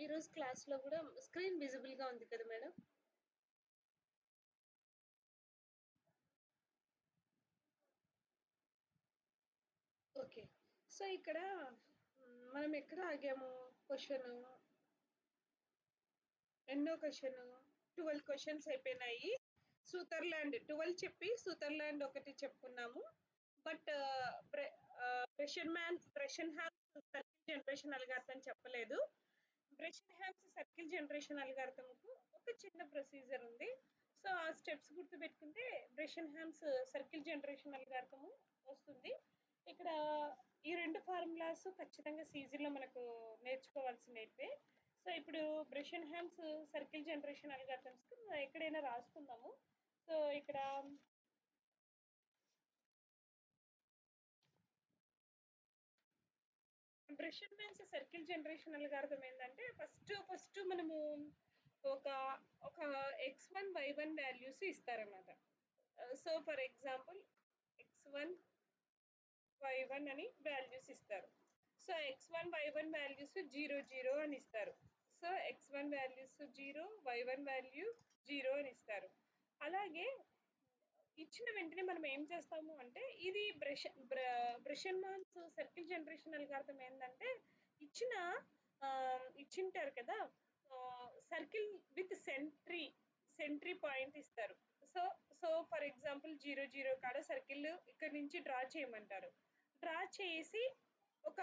ఈరోజు క్లాస్‌లో గూడా స్క్రీన్ విజిబుల్‌గా ఉంది కదా మేడం? ఓకే. సో, ఇక్కడ మనం ఎక్కడ ఆగాము? క్వెషను ఎన్నో క్వెషను? 12 క్వెషన్స్ అయిపోయినాయి. సూతర్లాండ్ 12 చెప్పి సూతర్లాండ్ ఒకటి చెప్పుకున్నాము. బట్ బ్రెషన్హామ్ సర్కిల్ జనరేషన్ అల్గారిథం చెప్పలేదు. బ్రెషన్హామ్స్ సర్కిల్ జనరేషన్ అల్గారిథంకు ఒక చిన్న ప్రొసీజర్ ఉంది. సో, ఆ స్టెప్స్ గుర్తుపెట్టుకుంటే బ్రెషన్హామ్స్ సర్కిల్ జనరేషన్ అల్గారిథము వస్తుంది. ఇక్కడ ఈ 2 ఫార్ములాస్ ఖచ్చితంగా సీజీలో మనకు నేర్చుకోవాల్సినవే. సో, ఇప్పుడు బ్రెషన్హామ్స్ సర్కిల్ జనరేషన్ అల్గారిథమ్స్‌కి ఎక్కడైనా రాసుకుందాము. సో, ఇక్కడ బ్రెషన్హామ్స్ సర్కిల్ జనరేషన్ అల్గారిథం ఏంటంటే ఫస్ట్ మనము ఒక ఒక x1 y1 వాల్యూస్ ఇస్తారన్నమాట. So for example x1 y1 అని వాల్యూస్ ఇస్తారు. సో x1 y1 వాల్యూస్ 0 0 అని ఇస్తారు. So x1 values 0, y1 value 0 అని ఇస్తారు. అలాగే ఇచ్చిన వెంటనే మనం ఏం చేస్తాము అంటే ఇది బ్రెషన్హామ్స్ సర్కిల్ జనరేషన్ అల్గారిథం ఏంటంటే ఇచ్చిన ఇచ్చింటారు కదా సర్కిల్ విత్ సెంట్రీ పాయింట్ ఇస్తారు. సో సో ఫర్ ఎగ్జాంపుల్ 0 0 కాడ సర్కిల్ ఇక్కడ నుంచి డ్రా చేయమంటారు. డ్రా చేసి ఒక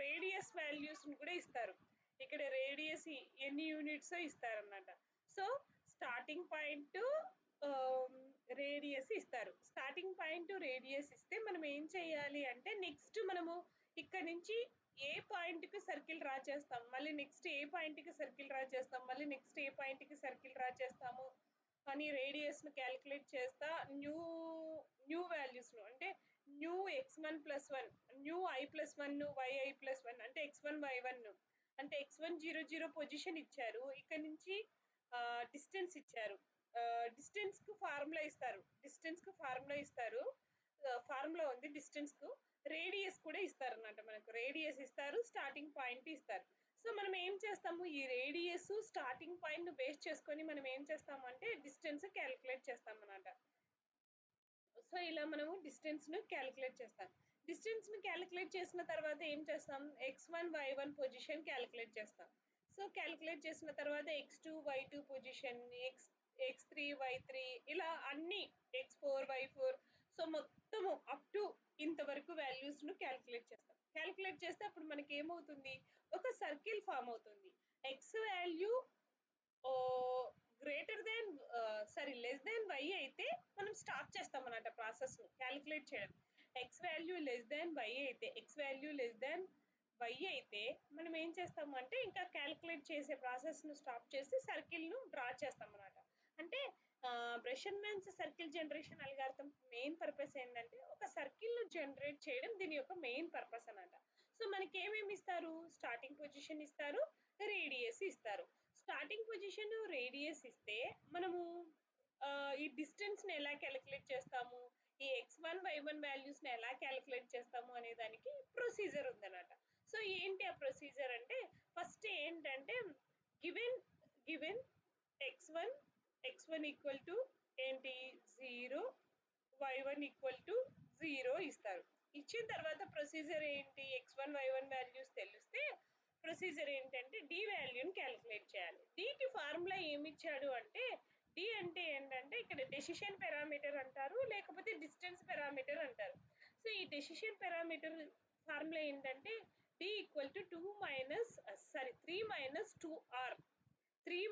రేడియస్ వాల్యూస్ కూడా ఇస్తారు. ఇక్కడ రేడియస్ ఎన్ని యూనిట్స్ ఇస్తారన్నమాట. సో స్టార్టింగ్ పాయింట్ రేడియస్ ఇస్తారు. స్టార్టింగ్ పాయింట్ రేడియస్ ఇస్తే మనం ఏం చేయాలి అంటే నెక్స్ట్ మనము ఇక్కడ నుంచి ఏ పాయింట్ కి సర్కిల్ డ్రా చేస్తాం, మళ్ళీ నెక్స్ట్ ఏ పాయింట్ కి సర్కిల్ డ్రా చేస్తాం, మళ్ళీ నెక్స్ట్ ఏ పాయింట్ కి సర్కిల్ డ్రా చేస్తాము అని రేడియస్ ను క్యాలిక్యులేట్ చేస్తా న్యూ న్యూ వాల్యూస్ ను అంటే new x1+1 new i+1 yi+1 అంటే x1 y1 అంటే x1 0 0 పొజిషన్ ఇచ్చారు. ఇక్కడ నుంచి డిస్టెన్స్ ఇచ్చారు. డిస్టెన్స్ కు ఫార్ములా ఇస్తారు. ఫార్ములా ఉంది డిస్టెన్స్ కు. రేడియస్ కూడా ఇస్తారు అన్నమాట. మనకు రేడియస్ ఇస్తారు, స్టార్టింగ్ పాయింట్ ఇస్తారు. సో మనం ఏం చేస్తాము ఈ రేడియస్ స్టార్టింగ్ పాయింట్ బేస్ చేసుకొని మనం ఏం చేస్తాము అంటే డిస్టెన్స్ క్యాలిక్యులేట్ చేస్తాం అన్నమాట. సో ఇలా మనము డిస్టెన్స్ ను క్యాలిక్యులేట్ చేస్తాం. డిస్టెన్స్ ను క్యాలిక్యులేట్ చేసిన తర్వాత ఏం చేస్తాం x1 y1 పొజిషన్ క్యాలిక్యులేట్ చేస్తాం. సో క్యాలిక్యులేట్ చేసిన తర్వాత x2 y2 position x3 y3 ఇలా అన్ని x4 y4 సో మొత్తము అప్ టు ఇంతవరకు వాల్యూస్ ను క్యాలిక్యులేట్ చేస్తాం. క్యాలిక్యులేట్ చేస్తే అప్పుడు మనకి ఏమవుతుంది ఒక సర్కిల్ ఫామ్ అవుతుంది. x value greater than less than y అయితే మనం స్టాప్ చేస్తాం అన్నమాట ప్రాసెస్ ను క్యాలిక్యులేట్ చేయడం. x value less than y అయితే మనం ఏం చేస్తాము అంటే ఇంకా క్యాలిక్యులేట్ చేసే ప్రాసెస్ ను స్టాప్ చేసి సర్కిల్ ను డ్రా చేస్తాం అన్నమాట. అంటే Bresenham's circle generation algorithm main purpose ఏంటంటే ఒక సర్కిల్ ను జనరేట్ చేయడం దీని యొక్క మెయిన్ పర్పస్ అన్నమాట. సో మనకి ఏమేమి ఇస్తారు స్టార్టింగ్ పొజిషన్ ఇస్తారు, రేడియస్ ఇస్తారు. స్టార్టింగ్ పొజిషన్ రేడియస్ ఇస్తే మనము ఈ డిస్టెన్స్ ని ఎలా క్యాలిక్యులేట్ చేస్తాము, ఈ x1 y1 వాల్యూస్ ని ఎలా క్యాలిక్యులేట్ చేస్తాము అనే దానికి ప్రొసీజర్ ఉందన్నమాట. సో ఏంటి ఆ ప్రొసీజర్ అంటే ఫస్ట్ ఏంటంటే given given x1 equal to ఏంటి 0, y1 ఈక్వల్ టు 0 ఇస్తారు. ఇచ్చిన తర్వాత ప్రొసీజర్ ఏంటి x1 y1 వాల్యూస్ తెలిస్తే ప్రొసీజర్ ఏంటంటే డి వాల్యూని క్యాలిక్యులేట్ చేయాలి. డికి ఫార్ములా ఏమి ఇచ్చాడు అంటే డి అంటే ఏంటంటే ఇక్కడ డెసిషన్ పారామీటర్ అంటారు, లేకపోతే డిస్టెన్స్ పారామీటర్ అంటారు. సో ఈ డెసిషన్ పారామీటర్ ఫార్ములా ఏంటంటే D equal to 3 minus 2r 3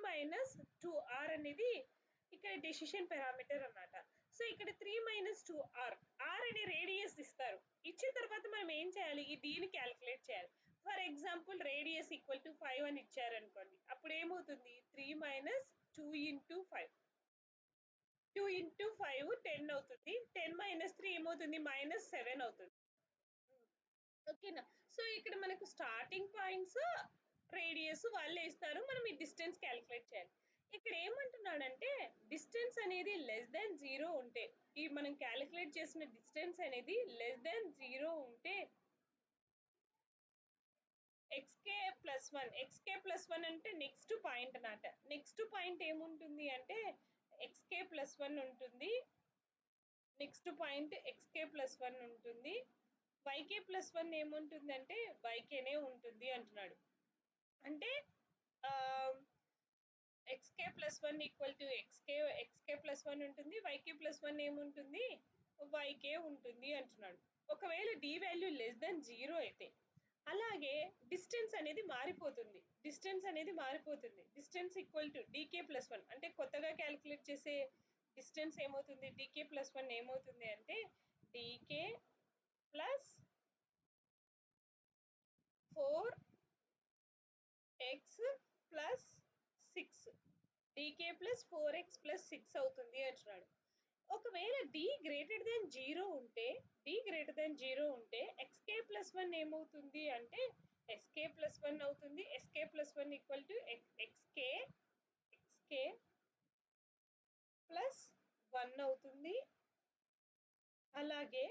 - 2r అనేది ఇక్కడ డెసిషన్ పారామీటర్ అన్నమాట. సో ఇక్కడ 3 - 2r అనే రేడియస్ ఇస్తారు. ఇచ్చిన తర్వాత మనం ఏం చేయాలి ఈ d ని క్యాలిక్యులేట్ చేయాలి. For example radius equal to 5 అని ఇచ్చారు అనుకోండి. అప్పుడు ఏమవుతుంది 3 - 2 × 5 2 × 5 10 అవుతుంది. 10 - 3 ఏమవుతుంది -7 అవుతుంది. ఓకేనా. సో ఇక్కడ మనకు స్టార్టింగ్ పాయింట్స్ రేడియస్ వాళ్ళే ఇస్తారు. మనం ఈ డిస్టెన్స్ క్యాలిక్యులేట్ చేయాలి. ఇక్కడ ఏమంటున్నాడంటే డిస్టెన్స్ అనేది లెస్ దెన్ 0 ఉంటే ఈ మనం క్యాలిక్యులేట్ చేసిన డిస్టెన్స్ అనేది లెస్ దెన్ 0 ఉంటే x k plus one, x k plus one అంటే నెక్స్ట్ పాయింట్ అన్నమాట. నెక్స్ట్ పాయింట్ ఏముంటుంది అంటే ఎక్స్కే ప్లస్ వన్ ఉంటుంది, next point x k plus one ఉంటుంది, వైకే ప్లస్ వన్ ఏముంటుంది అంటే వైకేనే ఉంటుంది అంటున్నాడు. అంటే x k plus one equal to ఎక్స్కే plus one ఉంటుంది, వైకే ప్లస్ వన్ ఏముంటుంది వైకే ఉంటుంది అంటున్నాడు. ఒకవేళ డి వాల్యూ లెస్ దెన్ 0 అయితే, అలాగే డిస్టెన్స్ అనేది మారిపోతుంది, distance equal to DK plus one, అంటే కొత్తగా క్యాలిక్యులేట్ చేసే డిస్టెన్స్ ఏమవుతుంది, డీకే ప్లస్ వన్ ఏమవుతుంది అంటే DK plus 4x plus 6, DK plus 4x plus 6 అవుతుంది అంటున్నాడు. ఒకవేళ డి గ్రేటర్ దెన్ 0 ఉంటే, ఎక్స్కే ప్లస్ వన్ ఏమవుతుంది అంటే ఎస్కే ప్లస్ వన్ అవుతుంది. SK plus one equal to ఎక్స్కే plus one అవుతుంది. అలాగే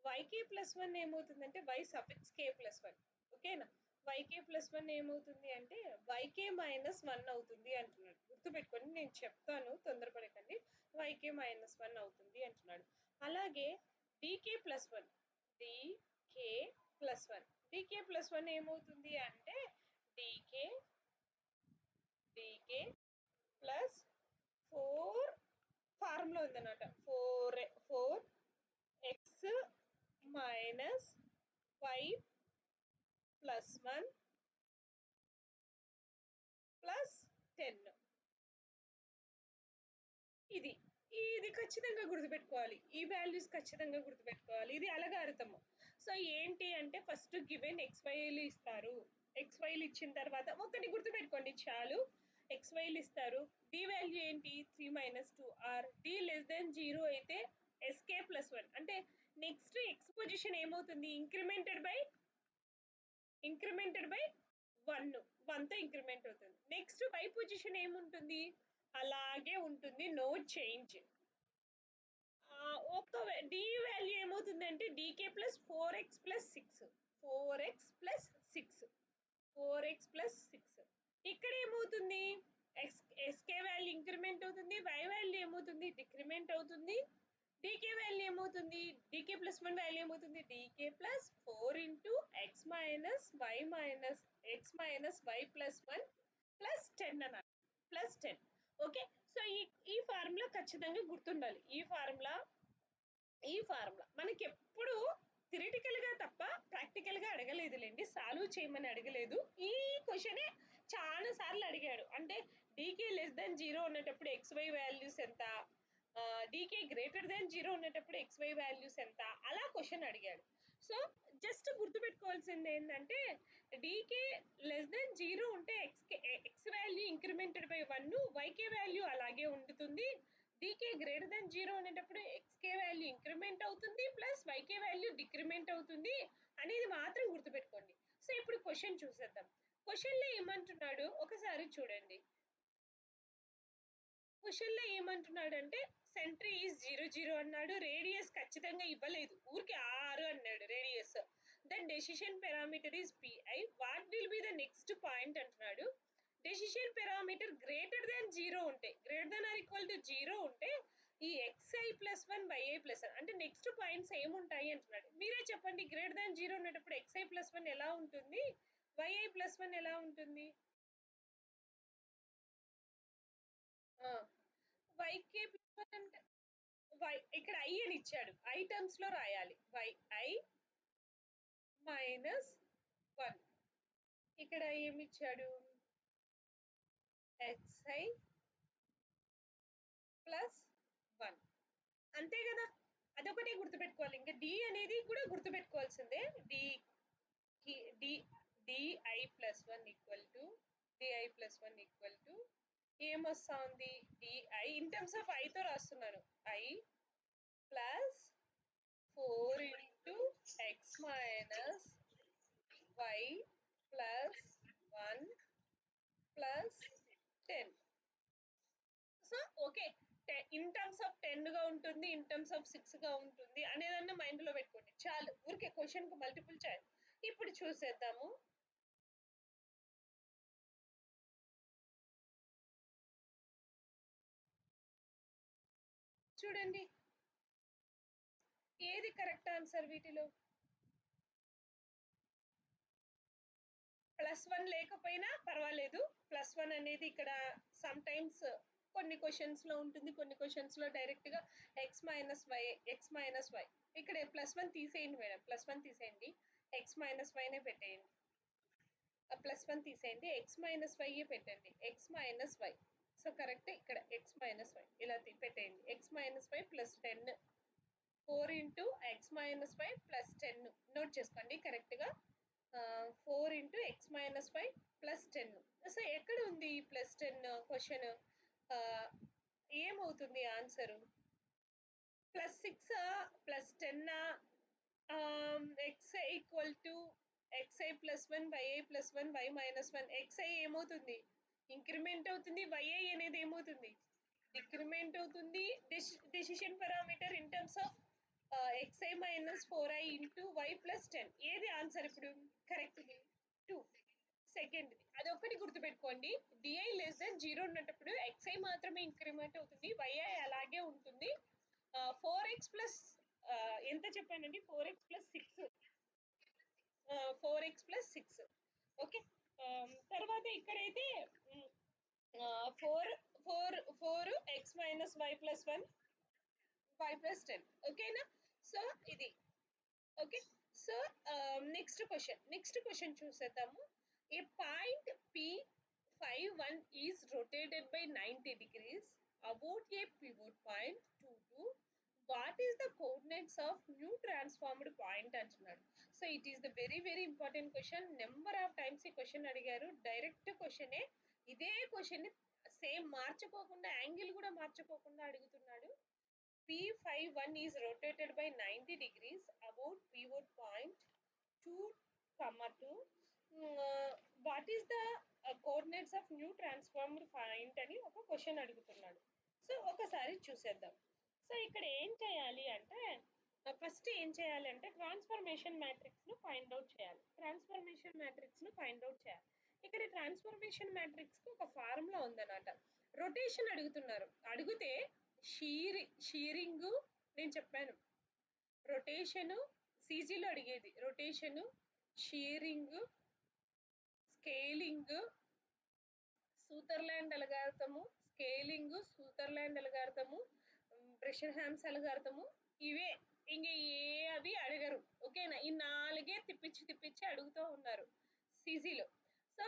వైకే ప్లస్ వన్ ఏమవుతుందంటే Y suffix K plus one. ఓకేనా, వైకే ప్లస్ వన్ ఏమవుతుంది అంటే వైకే మైనస్ వన్ అవుతుంది అంటున్నాడు. గుర్తుపెట్టుకోండి, నేను చెప్తాను, తొందరపడకండి. వైకే మైనస్ వన్ అవుతుంది అంటున్నాడు. అలాగే DK plus one, DK plus one, DK plus one ఏమవుతుంది అంటే డీకే ప్లస్ 4 ఫార్ములా ఉందన్నమాట, 4x minus Y plus one plus 10. ఇది ఇది ఖచ్చితంగా గుర్తుపెట్టుకోవాలి, ఈ వాల్యూస్ ఖచ్చితంగా గుర్తుపెట్టుకోవాలి. ఇది అలగారిథమ్. సో ఏంటి అంటే ఫస్ట్ గివెన్ ఎక్స్వైలు ఇస్తారు, ఎక్స్వైలు ఇచ్చిన తర్వాత ఒకటి గుర్తుపెట్టుకోండి చాలు, ఎక్స్వైలు ఇస్తారు. డి వాల్యూ ఏంటి 3 minus 2 R D less than 0 అయితే ఎస్కే ప్లస్ వన్, అంటే నెక్స్ట్ ఎక్స్ పొజిషన్ ఏమవుతుంది ఇంక్రిమెంటెడ్ బై 1 తో ఇంక్రిమెంట్ అవుతుంది. నెక్స్ట్ వై పొజిషన్ ఏముంటుంది అలాగే ఉంటుంది, నో చేంజ్. ఒక డి వాల్యూ ఏమవుతుంది అంటే DK plus 4x plus 6, 4x plus 6. ఇక్కడ ఏమవుతుంది ఎస్కే వాల్యూ ఇంక్రిమెంట్ అవుతుంది, వై వాల్యూ ఏమవుతుంది డిక్రిమెంట్ అవుతుంది, డీకే వాల్యూ ఏమవుతుంది డీకే ప్లస్ వన్ వాల్యూ ఏమవుతుంది DK plus 4 into X minus Y plus one plus 10 అన్నమాట, ప్లస్ 10. ఓకే, సో ఈ ఫార్ములా ఖచ్చితంగా గుర్తుండాలి. ఈ ఫార్ములా మనకి ఎప్పుడు థియరిటికల్ గా తప్ప ప్రాక్టికల్ గా అడగలేదులేండి, సాల్వ్ చేయమని అడగలేదు. ఈ క్వశ్చనే చాలా సార్లు అడిగాడు, అంటే డీకే లెస్ దెన్ 0 ఉన్నటప్పుడు ఎక్స్వై వాల్యూస్ ఎంత, డీకే గ్రేటర్ దెన్ 0 ఉన్నటప్పుడు ఎక్స్వై వాల్యూస్ ఎంత, అలా క్వశ్చన్ అడిగాడు. సో జస్ట్ గుర్తుపెట్టుకోవాల్సింది ఏంటంటే డీకే లెస్ దెన్ 0 ఉంటే X value incremented by 1, YK value అలాగే ఉంటుంది. డీకే గ్రేటర్ దెన్ 0 అనేటప్పుడు ఎక్స్కే వాల్యూ ఇంక్రిమెంట్ అవుతుంది ప్లస్ వైకే వాల్యూ డిక్రిమెంట్ అవుతుంది అనేది మాత్రం గుర్తుపెట్టుకోండి. సో ఇప్పుడు క్వశ్చన్ చూసేద్దాం. క్వశ్చన్ లో ఏమంటున్నాడు ఒకసారి చూడండి. క్వశ్చన్ లో ఏమంటున్నాడంటే సెంటర్ ఈజ్ 0 0 అన్నాడు, రేడియస్ ఖచ్చితంగా ఇవ్వలేదు, ఊరికి 6 అన్నాడు radius. Then decision parameter is PI, what will be the next point అంటున్నాడు. డెసిషన్ పారామీటర్ గ్రేటర్ దెన్ 0 ఉంటే, greater than or equal to 0 ఉంటే ఈ xi ప్లస్ 1 yi ప్లస్ 1 అంటే నెక్స్ట్ పాయింట్స్ ఏముంటాయి అంటున్నాడు. మీరే చెప్పండి, గ్రేటర్ దెన్ 0 ఉన్నప్పుడు xi ప్లస్ 1 ఎలా ఉంటుంది, yi ప్లస్ 1 ఎలా ఉంటుంది. yk ప్లస్ 1 అంటే ఇక్కడ ఐ అని ఇచ్చాడు, ఐ టర్మ్స్ లో రాయాలి, yi మైనస్ 1. ఇక్కడ ఏమి ఇచ్చాడు xi ప్లస్ 1, అంతే కదా, అదొకటే గుర్తుపెట్టుకోవాలి. ఇంకా డి అనేది కూడా గుర్తుపెట్టుకోవాల్సిందే, డిఐ ప్లస్ 1 ఈక్వల్ టు ఏమొస్తా ఉంది DI in terms of I తో రాస్తున్నాను, I plus 4 into X minus Y plus 1 plus 10. So okay, in terms of 10 గా ఉంటుంది, ఇన్ టర్మ్స్ ఆఫ్ 6 గా ఉంటుంది అనేదన్నా మైండ్ లో పెట్టుకోండి చాలు, ఊరికే క్వశ్చన్ కు మల్టిపుల్ చాయిస్. ఇప్పుడు చూసేద్దాము. చూడండి ఏది కరెక్ట్ ఆన్సర్ వీటిలో? +1 లేకపోయినా పర్వాలేదు. +1 అనేది ఇక్కడ సమ్ టైమ్స్ కొన్ని క్వశ్చన్స్ లో ఉంటుంది, కొన్ని క్వశ్చన్స్ లో డైరెక్ట్ గా x-y ఇక్కడ +1 తీసేయండి మేడం, +1 తీసేయండి, x-y నే పెట్టేయండి. +1 తీసేయండి, x-y పెట్టండి, x-y. సో కరెక్ట్, ఇక్కడ x-y ఇలా పెట్టేయండి. x-y +10, 4 into x-y +10 నోట్ చేసుకోండి కరెక్ట్ గా. 4 into x-y +10. సో ఎక్కడ ఉంది +10 క్వశ్చన్? ఏమవుతుంది answer? +6 +10 xi equal to xi +1 yi +1 y -1. xi ఏమవుతుంది? ఇంక్రిమెంట్ అవుతుంది. yi అనేది ఏమవుతుంది? డిక్రిమెంట్ అవుతుంది. Decision parameter in terms of xi -4i into y +10. ఏది ఆన్సర్ ఇప్పుడు కరెక్ట్? 2. సెకండ్ అది ఒక్కటి గుర్తుపెట్టుకోండి, డిఐ <0 ఉన్నప్పుడు xi మాత్రమే ఇంక్రిమెంట్ అవుతుంది, yi అలాగే ఉంటుంది. 4x ప్లస్ ఎంత చెప్పానండి? 4x + 6. 4x + 6. ఓకే. తర్వాత ఇక్కడైతే 4 x - y +1 y +10. ఓకేనా? సో ఇది ఓకే. సో నెక్స్ట్ క్వశ్చన్ చూసేద్దాము. ఏ point P51 is rotated by 90 degrees about a pivot point 22. What is the coordinates of new transformed point అంటున్నాడు. So it is the very important question. Number of times ఈ question అడిగారు. Direct క్వశ్చనే, ఇదే question same మార్చుకోకుండా, angle కూడా మార్చుకోకుండా అడుగుతున్నాడు. P51 is rotated by 90 degrees about pivot point 2, 2. What is the coordinates of new transformed point అని ఒక question అడుగుతున్నాడు. So ఒకసారి చూసేద్దాం. సో ఇక్కడ ఏం చేయాలి అంటే, ఫస్ట్ ఏం చేయాలి అంటే ట్రాన్స్ఫర్మేషన్ మ్యాట్రిక్స్ ను ఫైండ్ అవుట్ చేయాలి. ఇక్కడ ట్రాన్స్ఫర్మేషన్ మ్యాట్రిక్స్ కు ఒక ఫార్ములా ఉందన్నమాట. రొటేషన్ అడుగుతున్నారు. అడిగితే షీరింగ్ నేను చెప్పాను, రొటేషను సీజీలో అడిగేది. Rotation, shearing, scaling, Sutherland algorithm, Bresenham's algorithm, ఇవే. ఇంక ఏ అవి అడగరు. ఓకేనా? ఈ 4 తిప్పించి అడుగుతూ ఉన్నారు సీజీలో. సో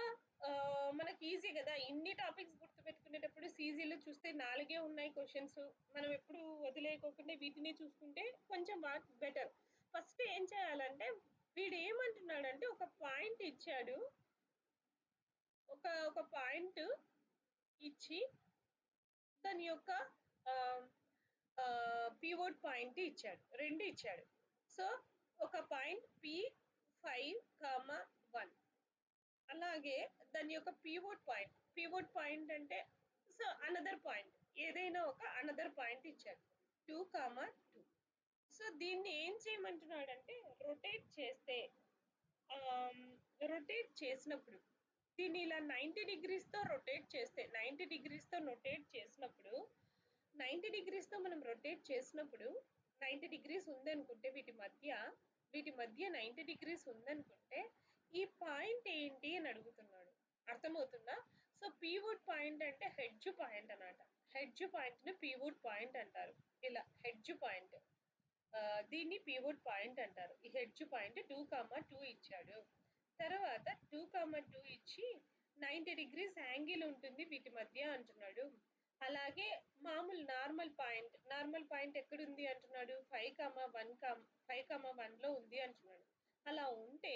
మనకి ఈజీ కదా, ఇన్ని టాపిక్స్ గుర్తుపెట్టుకునేటప్పుడు సీజీలో చూస్తే 4 ఉన్నాయి క్వశ్చన్స్. మనం ఎప్పుడు వదిలేయకోకుండా వీటిని చూసుకుంటే కొంచెం బెటర్. ఫస్ట్ ఏం చేయాలంటే, వీడు ఏమంటున్నాడంటే ఒక పాయింట్ ఇచ్చాడు, ఒక పాయింట్ ఇచ్చి దాని యొక్క పివోట్ పాయింట్ ఇచ్చాడు, 2 ఇచ్చాడు. సో ఒక పాయింట్ P5,1, అలాగే దాని యొక్క పివోట్ పాయింట్ అంటే సో అనదర్ పాయింట్, ఏదైనా ఒక అనదర్ పాయింట్ ఇచ్చాడు 2,2. సో దీన్ని ఏం చేయమంటున్నాడంటే, రొటేట్ చేసినప్పుడు దీన్ని ఇలా 90 degrees తో రొటేట్ చేస్తే, 90 degrees తో మనం రొటేట్ చేసినప్పుడు 90 degrees ఉందనుకుంటే, వీటి మధ్య 90 degrees ఉందనుకుంటే ఈ పాయింట్ ఏంటి అని అడుగుతున్నాడు. అర్థమవుతుందా? సో పివోట్ పాయింట్ అంటే హెడ్జ్ పాయింట్ అన్నమాట. హెడ్జ్ పాయింట్ ని పివోట్ పాయింట్ అంటారు. ఇలా హెడ్జ్ పాయింట్, దీన్ని పివోట్ పాయింట్ అంటారు. ఈ హెడ్జ్ పాయింట్ 2,2 ఇచ్చాడు. తర్వాత 2,2 ఇచ్చి 90 degrees యాంగిల్ ఉంటుంది వీటి మధ్య అంటున్నాడు. అలాగే మామూలు నార్మల్ పాయింట్ ఎక్కడుంది అంటున్నాడు? 5,1 లో ఉంది అంటున్నాడు. అలా ఉంటే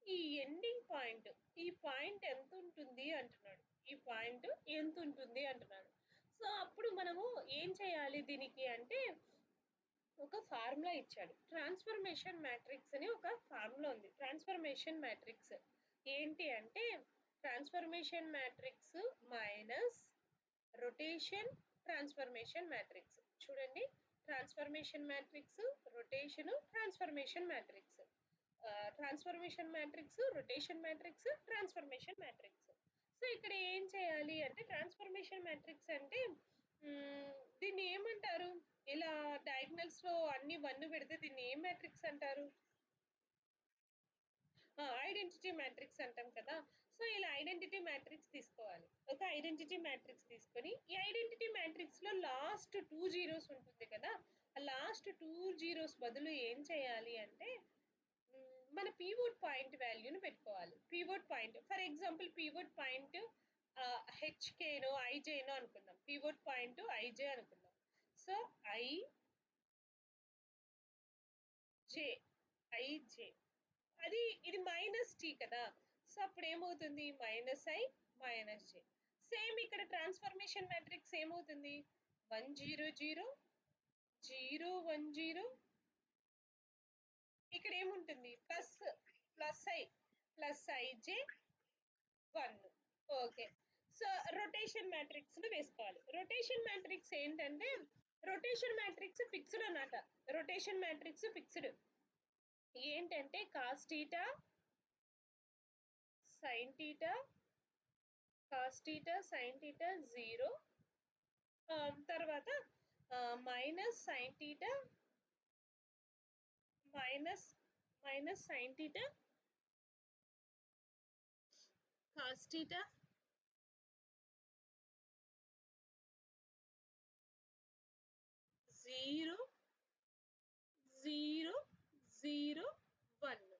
ఈ ఎండింగ్ పాయింట్, ఈ పాయింట్ ఎంత ఉంటుంది అంటున్నాడు. సో అప్పుడు మనము ఏం చేయాలి దీనికి అంటే, ఒక ఫార్ములా ఇచ్చాడు. ట్రాన్స్ఫర్మేషన్ మ్యాట్రిక్స్ అని ఒక ఫార్ములా ఉంది. ట్రాన్స్ఫర్మేషన్ మ్యాట్రిక్స్ ఏంటి అంటే, transformation matrix minus rotation transformation matrix. చూడండి, transformation matrix, rotation, transformation matrix, rotation matrix, transformation matrix. So ఇక్కడ ఏం చేయాలి అంటే, ట్రాన్స్ఫర్మేషన్ మ్యాట్రిక్స్ అంటే దీన్ని ఏమంటారు? ఇలా డయాగ్నల్స్ లో అన్ని 1 పెడితే దీన్ని ఏం మ్యాట్రిక్స్ అంటారు? ఐడెంటిటీ మ్యాట్రిక్స్ అంటాం కదా. సో ఇలా ఐడెంటిటీ మ్యాట్రిక్స్ తీసుకోవాలి. ఒక ఐడెంటిటీ మ్యాట్రిక్స్ తీసుకొని ఈ ఐడెంటిటీ మ్యాట్రిక్స్ లో లాస్ట్ 2 జీరోస్ ఉంటుంది కదా. ఆ లాస్ట్ 2 జీరోస్ బదులు ఏం చేయాలి అంటే మన పీవోట్ పాయింట్ వాల్యూని పెట్టుకోవాలి. Pivot point for example pivot point హెచ్కేనో ఐజేనో అనుకుందాం. పీవోట్ పాయింట్ ఐజే అనుకుందాం. సో ఐజే ఐజే అది ఇది మైనస్ టీ కదా. సో అప్పుడు ఏమవుతుంది? Minus i minus j. Same ఇక్కడ ట్రాన్స్ఫర్మేషన్ మ్యాట్రిక్స్ ఏమవుతుంది? 1 0 0 0 1 0 ఇక్కడ ఏముంటుంది? Plus i j 1. Okay. So rotation matrix ను వేసుకోవాలి. రొటేషన్ మ్యాట్రిక్స్ ఏంటంటే రొటేషన్ మ్యాట్రిక్స్ ఫిక్స్డ్ అన్నమాట. రొటేషన్ మ్యాట్రిక్స్ ఫిక్స్డ్ ఏంటంటే cos theta sine theta cos theta sine theta 0 తర్వాత minus sine theta minus sine theta cos theta 0 0 0 1.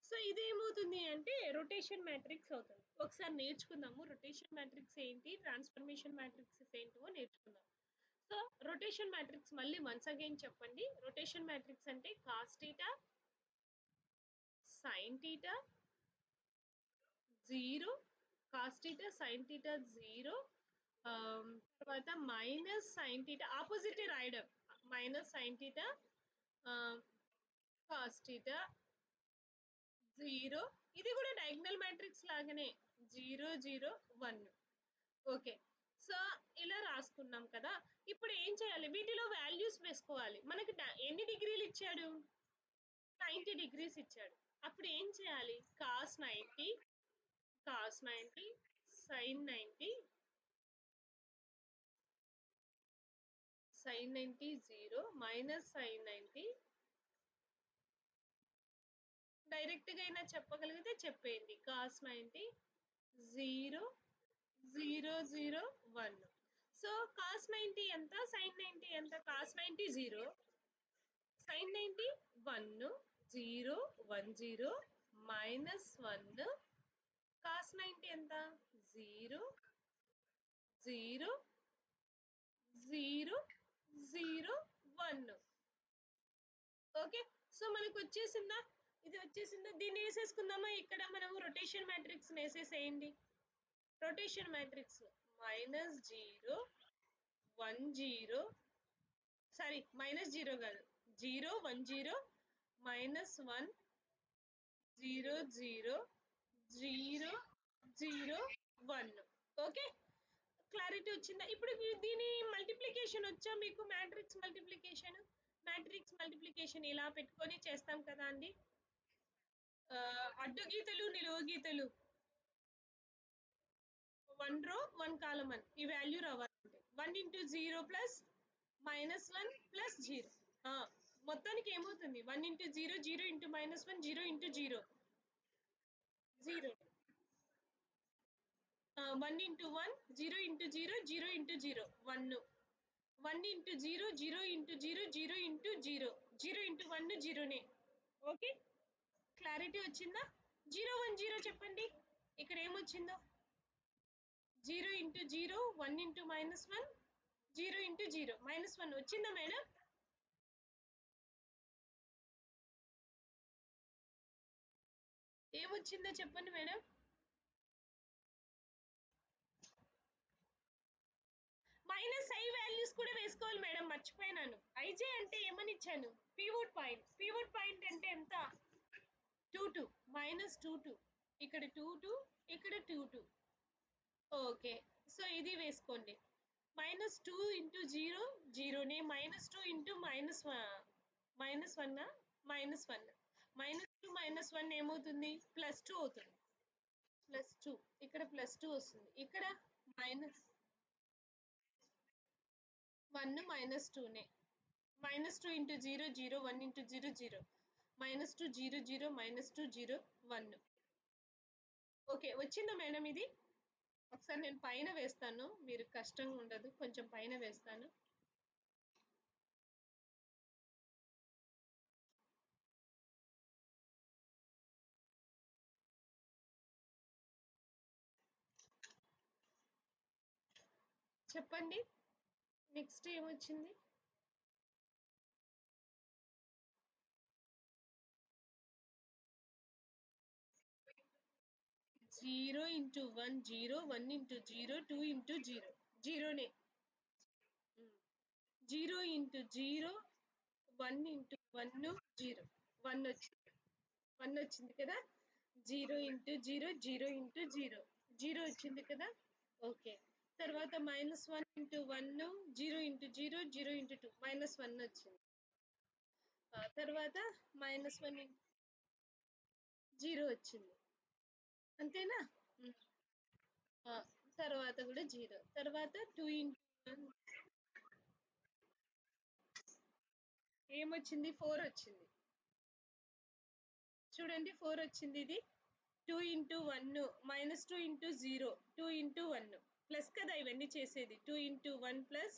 So ఇదేమవుతుంది అంటే rotation matrix అవుతుంది. ఒకసారి నేర్చుకుందాము రొటేషన్ మ్యాట్రిక్స్ ఏంటి, ట్రాన్స్ఫర్మేషన్ మ్యాట్రిక్స్ ఏంటో నేర్చుకుందాం. సో రొటేషన్ మ్యాట్రిక్స్ మళ్ళీ వన్స్ అగైన్ చెప్పండి. రొటేషన్ మ్యాట్రిక్స్ అంటే cos theta sine theta 0 cos theta sine theta 0 తర్వాత మైనస్ సైన్ థీటా ఆపోజిట్ రాయడం minus sine theta cos theta 0 ఇది కూడా డయాగ్నల్ మ్యాట్రిక్స్ లాగానే 0 0 1. ఓకే. సో ఇలా రాసుకున్నాం కదా. ఇప్పుడు ఏం చేయాలి? వీటిలో వాల్యూస్ వేసుకోవాలి. మనకి ఎన్ని డిగ్రీలు ఇచ్చాడు? 90 డిగ్రీస్ ఇచ్చాడు. అప్పుడు ఏం చేయాలి? Cos 90 sine 90 sin 90 0 minus sin 90 direct గా అయినా చెప్పగలిగితే చెప్పేయండి. కాస్ 90 0 0 0 1. సో కాస్ 90 ఎంత, సైన్ 90 ఎంత? కాస్ 90 0 సైన్ 90 1 0 1 0 మైనస్ 1 కాస్ 90 ఎంత? 0 0 0 0 1. ఓకే. సో మనకు వచ్చేసిందా? ఇది వచ్చేసిందా? దీన్ని వేసేసుకుందామా? ఇక్కడ మనము రొటేషన్ మ్యాట్రిక్స్ వేసేసేయండి. Rotation matrix minus 0 1 0 sorry minus 0 కాదు 0 1 0 మైనస్ 1 0 0 0 0 1. ఓకే. క్లారిటీ వచ్చిందా? ఇప్పుడు దీని మల్టిప్లికేషన్ వచ్చా మీకు? మ్యాట్రిక్స్ మల్టిప్లికేషన్ ఇలా పెట్టుకొని చేస్తాం కదా అండి. అడ్డు గీతలు నిలువు గీతలు 1 రో 1 కాలం అని ఈ వాల్యూ రావాలంటే 1 ఇంటూ 0 ప్లస్ మైనస్ 1 ప్లస్ 0. మొత్తానికి ఏమవుతుంది? 1 into 0 0 into minus 1 0 into 0 0 1 into 1 0 into 0 0 into 0 1 1 into 0 0 into 0 0 into 0 0 into 1 జీరోనే. ఓకే. క్లారిటీ వచ్చిందా? 0 1 0 చెప్పండి ఇక్కడ ఏమొచ్చిందో. 0 into 0 1 into minus 1 0 into 0 minus 1 వచ్చిందా మేడం? ఏమొచ్చిందో చెప్పండి మేడం. మైనస్ ఐ వాల్యూస్ కూడా వేసుకోవాలి మేడం, మర్చిపోయినాను. ఐజే అంటే ఏమని ఇచ్చాను? పీవోట్ పాయింట్ అంటే ఎంత? 2 2 మైనస్ 2 2 ఇక్కడ 2 2 ఇక్కడ 2 2. ఓకే. సో ఇది వేసుకోండి. మైనస్ 2 ఇంటూ 0 జీరోనే minus 2 into minus 1 minus 1 minus 2 minus 1 ఏమవుతుంది? ప్లస్ 2 అవుతుంది. ప్లస్ 2 ఇక్కడ ప్లస్ 2 వస్తుంది. ఇక్కడ మైనస్ 1 minus 2 నే minus 2 into 0 0 1 into 0 0 minus 2 0 0 minus 2 0 1 okay వచ్చిందా మేడం ఇది ఒకసారి నేను పైన వేస్తాను మీరు కష్టంగా ఉండదు కొంచెం పైన వేస్తాను చెప్పండి నెక్స్ట్ ఏమొచ్చింది 0 into 1 0 1 into 0 2 into 0 0 నే 0 into 0 1 into 1 0 1 వచ్చింది 1 వచ్చింది కదా 0 into 0 0 into 0 0 వచ్చింది కదా ఓకే తర్వాత -1 into 1 0 into 0 0 into 2 -1 వచ్చింది తర్వాత -1 0 వచ్చింది అంతేనా తర్వాత కూడా 0 తర్వాత 2 into 1 ఏమొచ్చింది 4 వచ్చింది చూడండి 4 వచ్చింది ఇది 2 into 1 -2 into 0 2 into 1 ప్లస్ కదా ఇవన్నీ చేసేది 2 into 1 ప్లస్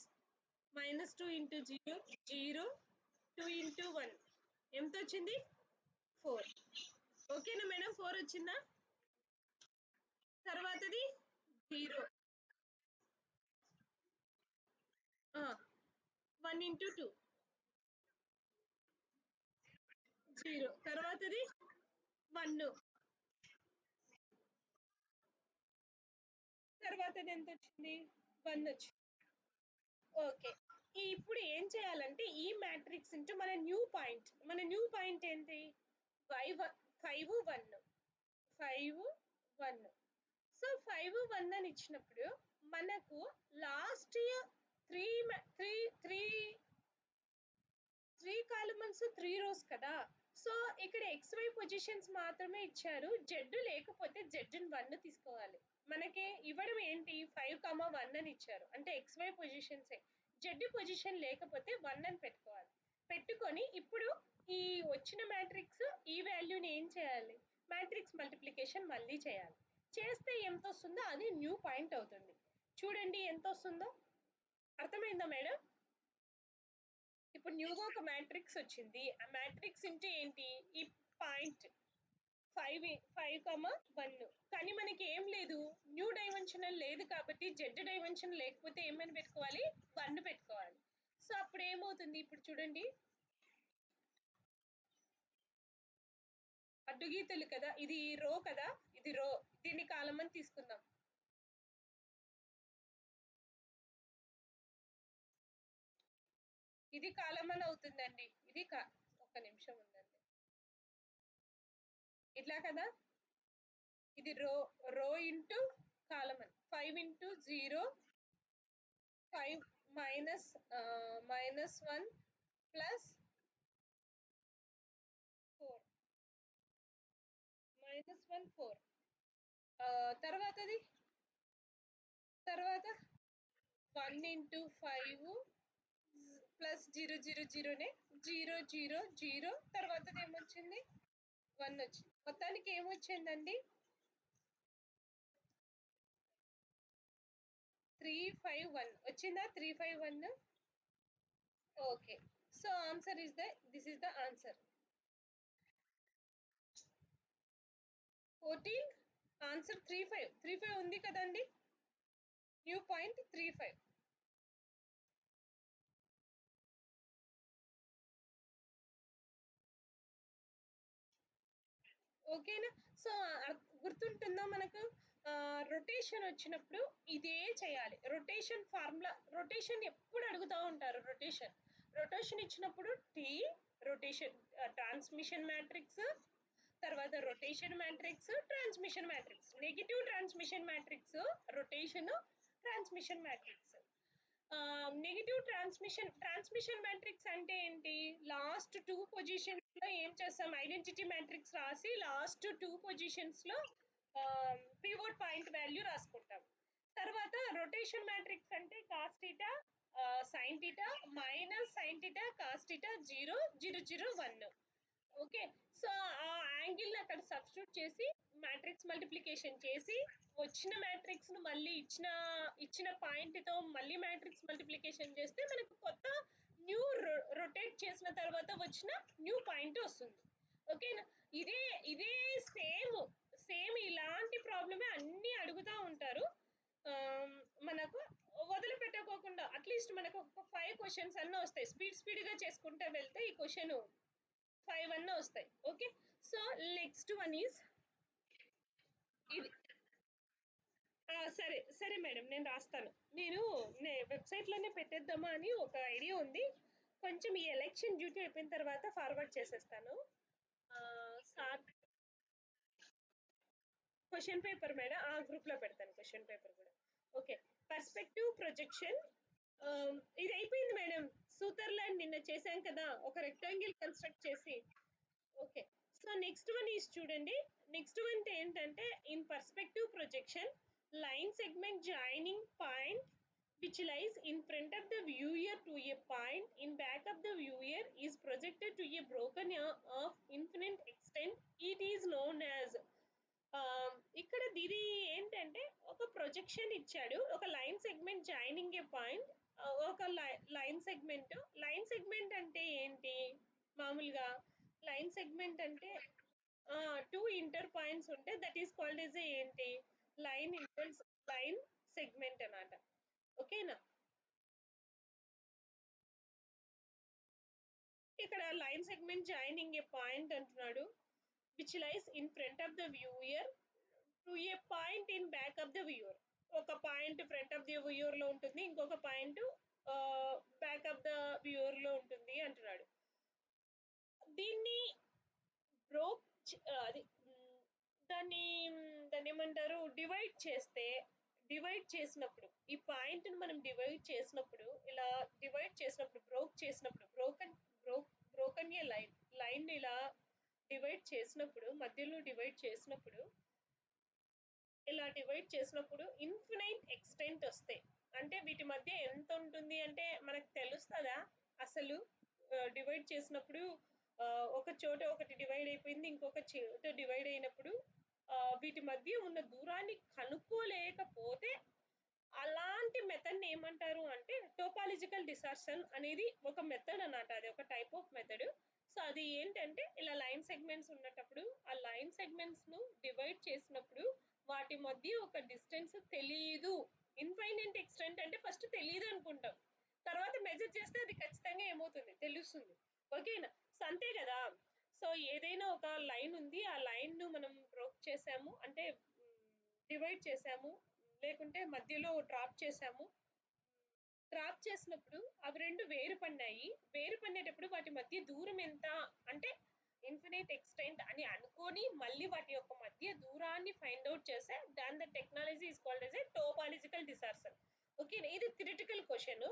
-2 into 0 0 2 into 1 ఎంత వచ్చింది 4 ఓకేనా మేడం 4 వచ్చిందా తర్వాతది 0 1 into 2 0 తర్వాతది 1 తర్వాతది ఎంత వచ్చింది 1 వచ్చింది ఓకే ఇప్పుడు ఏం చేయాలంటే ఈ మ్యాట్రిక్స్ ఇంటూ మన న్యూ పాయింట్ ఏంటి 5 1 5 1 సో 5 1 అని ఇచ్చినప్పుడు మనకు last year three three three 3 columns 3 rows కదా సో ఇక్కడ XY పొజిషన్స్ మాత్రమే ఇచ్చారు జెడ్ లేకపోతే జెడ్ 1 తీసుకోవాలి మనకి ఇవ్వడం ఏంటి 5 1 అని ఇచ్చారు అంటే XY పొజిషన్స్ జెడ్ పొజిషన్ లేకపోతే 1 అని పెట్టుకోవాలి పెట్టుకొని ఇప్పుడు ఈ వచ్చిన మ్యాట్రిక్స్ ఈ వాల్యూని ఏం చేయాలి మ్యాట్రిక్స్ మల్టిప్లికేషన్ మళ్ళీ చేయాలి చేస్తే ఎంత వస్తుందో అది న్యూ పాయింట్ అవుతుంది చూడండి ఎంత వస్తుందో అర్థమైందా మేడం ఇప్పుడు న్యూగా ఒక మ్యాట్రిక్స్ వచ్చింది ఆ మ్యాట్రిక్స్ ఇంటూ ఏంటి ఈ పాయింట్ 5 1 కానీ మనకి ఏం లేదు న్యూ డైమెన్షనల్ లేదు కాబట్టి జెడ్ డైమెన్షన్ లేకపోతే ఏమని పెట్టుకోవాలి 1 పెట్టుకోవాలి సో అప్పుడు ఏమవుతుంది ఇప్పుడు చూడండి అడ్డు గీతలు కదా ఇది రో కదా ఇది రో దీన్ని కాలం అని తీసుకుందాం ఇది కాలం అని అవుతుందండి ఇది ఒక నిమిషం ఉందండి ఇట్లా కదా ఇది రో ఇంటూ కాలమన్ 5 into 0 5 -1 ప్లస్ 4 -1 4 తర్వాతది తర్వాత 1 into 5 ప్లస్ 0 0 0 నే 0 0 0 తర్వాతది ఏమొచ్చింది 1 వచ్చింది మొత్తానికి ఏమొచ్చిందండి 351 వచ్చిందా 351 okay so answer is this is the answer 14 answer 35 ఉంది కదండి న్యూ పాయింట్ 35 ఓకేనా సో గుర్తుంటుందా మనకు రొటేషన్ వచ్చినప్పుడు ఇదే చేయాలి రొటేషన్ ఫార్ములా రొటేషన్ ఎప్పుడు అడుగుతూ ఉంటారు రొటేషన్ ఇచ్చినప్పుడు టీ రొటేషన్ ట్రాన్స్మిషన్ మ్యాట్రిక్స్ తర్వాత rotation matrix transmission matrix negative transmission matrix rotation transmission matrix negative transmission matrix అంటే ఏంటి లాస్ట్ 2 పొజిషన్స్ లో ఏం చేస్తాం ఐడెంటిటీ మ్యాట్రిక్స్ రాసి లాస్ట్ 2 పొజిషన్స్ లో పివోట్ పాయింట్ వాల్యూ రాసుకుంటాం తర్వాత రొటేషన్ మ్యాట్రిక్స్ అంటే cos theta sin theta minus sin theta cos theta 0 0 0 1. Okay. So ఆ యాంగిల్ అక్కడ సబ్స్టిట్యూట్ చేసి మ్యాట్రిక్స్ మల్టిప్లికేషన్ చేసి వచ్చిన మ్యాట్రిక్స్ ను మళ్ళీ ఇచ్చిన పాయింట్ తో మళ్ళీ మ్యాట్రిక్స్ మల్టిప్లికేషన్ చేస్తే మనకు కొత్త న్యూ రొటేట్ చేసిన తర్వాత వచ్చిన న్యూ పాయింట్ వస్తుంది. ఓకేనా? ఇదే ఇదే సేమ్ సేమ్ ఇలాంటి ప్రాబ్లమే అన్ని అడుగుతా ఉంటారు. మనకు వదిలిపెట్టుకోకుండా అట్లీస్ట్ మనకు ఒక 5 క్వశ్చన్స్ అన్న వస్తాయి. స్పీడ్ గా చేసుకుంటూ వెళ్తే ఈ క్వశ్చన్ 5 అన్న వస్తాయి. Okay. So next one is ఇది. సరే సరే మేడం, నేను రాస్తాను. నేను వెబ్సైట్ లోనే పెట్టేద్దామా అని ఒక ఐడియా ఉంది. కొంచెం ఈ ఎలక్షన్ డ్యూటీ అయిపోయిన తర్వాత ఫార్వర్డ్ చేసేస్తాను. Sir question paper madam group లో పెడతాను క్వశ్చన్ పేపర్ కూడా. ఓకే. పర్స్పెక్టివ్ ప్రొజెక్షన్ ఇది అయిపోయింది మేడం. సూతర్లాండ్ నిన్న చేశాం కదా ఒక రెక్టాంగిల్ కన్స్ట్రక్ట్ చేసి. Okay. So next one is చూడండి. నెక్స్ట్ వన్ ఏంటంటే in perspective projection line segment joining point which lies in front of the viewer to a point in back of the viewer is projected to a broken of infinite extent. It is known as ఇక్కడ ఇది ఏంటంటే ఒక projection ఇచ్చాడు. ఒక line segment joining ఏ point. ఒక line segment అంటే ఏంటి? మామూలుగా లైన్ సెగ్మెంట్ అంటే టూ ఇంటర్ పాయింట్స్ ఉంటే దట్ ఈస్ కాల్డ్ ఎస్ ఏంటి? లైన్ సెగ్మెంట్ అన్నమాట. ఓకేనా? ఇక్కడ లైన్ సెగ్మెంట్ జాయినింగ్ ఏ పాయింట్ అంటున్నాడు which lies in front of the viewer to a point in back of the viewer. ఒక point front of the viewer లో ఉంటుంది, ఇంకొక point back of the viewer లో ఉంటుంది అంటున్నాడు. దీన్ని బ్రోక్ అది దాన్ని దాన్ని ఏమంటారు? డివైడ్ చేసినప్పుడు ఈ పాయింట్ ను మనం డివైడ్ చేసినప్పుడు ఇలా డివైడ్ చేసినప్పుడు బ్రోకన్ ఏ లైన్ ఇలా డివైడ్ చేసినప్పుడు మధ్యలో డివైడ్ చేసినప్పుడు ఇలా డివైడ్ చేసినప్పుడు ఇన్ఫినైట్ ఎక్స్టెంట్ వస్తాయి. అంటే వీటి మధ్య ఎంత ఉంటుంది అంటే మనకు తెలుస్తుందా? అసలు డివైడ్ చేసినప్పుడు ఒక చోట ఒకటి డివైడ్ అయిపోయింది, ఇంకొక చోట డివైడ్ అయినప్పుడు వీటి మధ్య ఉన్న దూరాన్ని కనుక్కోలేకపోతే అలాంటి మెథడ్ ని ఏమంటారు అంటే టోపాలజికల్ డిసార్షన్ అనేది ఒక మెథడ్ అన్నమాట. అది ఒక టైప్ ఆఫ్ మెథడ్. సో అది ఏంటంటే ఇలా లైన్ సెగ్మెంట్స్ ఉన్నప్పుడు ఆ లైన్ సెగ్మెంట్స్ ను డివైడ్ చేసినప్పుడు వాటి మధ్య ఒక డిస్టెన్స్ తెలియదు. ఇన్ఫైనైట్ ఎక్స్టెంట్ అంటే ఫస్ట్ తెలియదు అనుకుంటాం, తర్వాత మెజర్ చేస్తే అది ఖచ్చితంగా ఏమవుతుంది? తెలుస్తుంది. ఓకేనా? సో అంతే కదా. సో ఏదైనా ఒక లైన్ ఉంది, ఆ లైన్ ను మనం బ్రోక్ చేసాము అంటే డివైడ్ చేసాము, లేకుంటే మధ్యలో డ్రాప్ చేసినప్పుడు అవి రెండు వేరు పడినప్పుడు వాటి మధ్య దూరం ఎంత అంటే ఇన్ఫినైట్ ఎక్స్టెంట్ అని అనుకొని మళ్ళీ వాటి యొక్క మధ్య దూరాన్ని ఫైండ్ అవుట్ చేస్తే దాని the technology is called as a topological distortion. Okay. ఇది థియరిటికల్ క్వశ్చన్,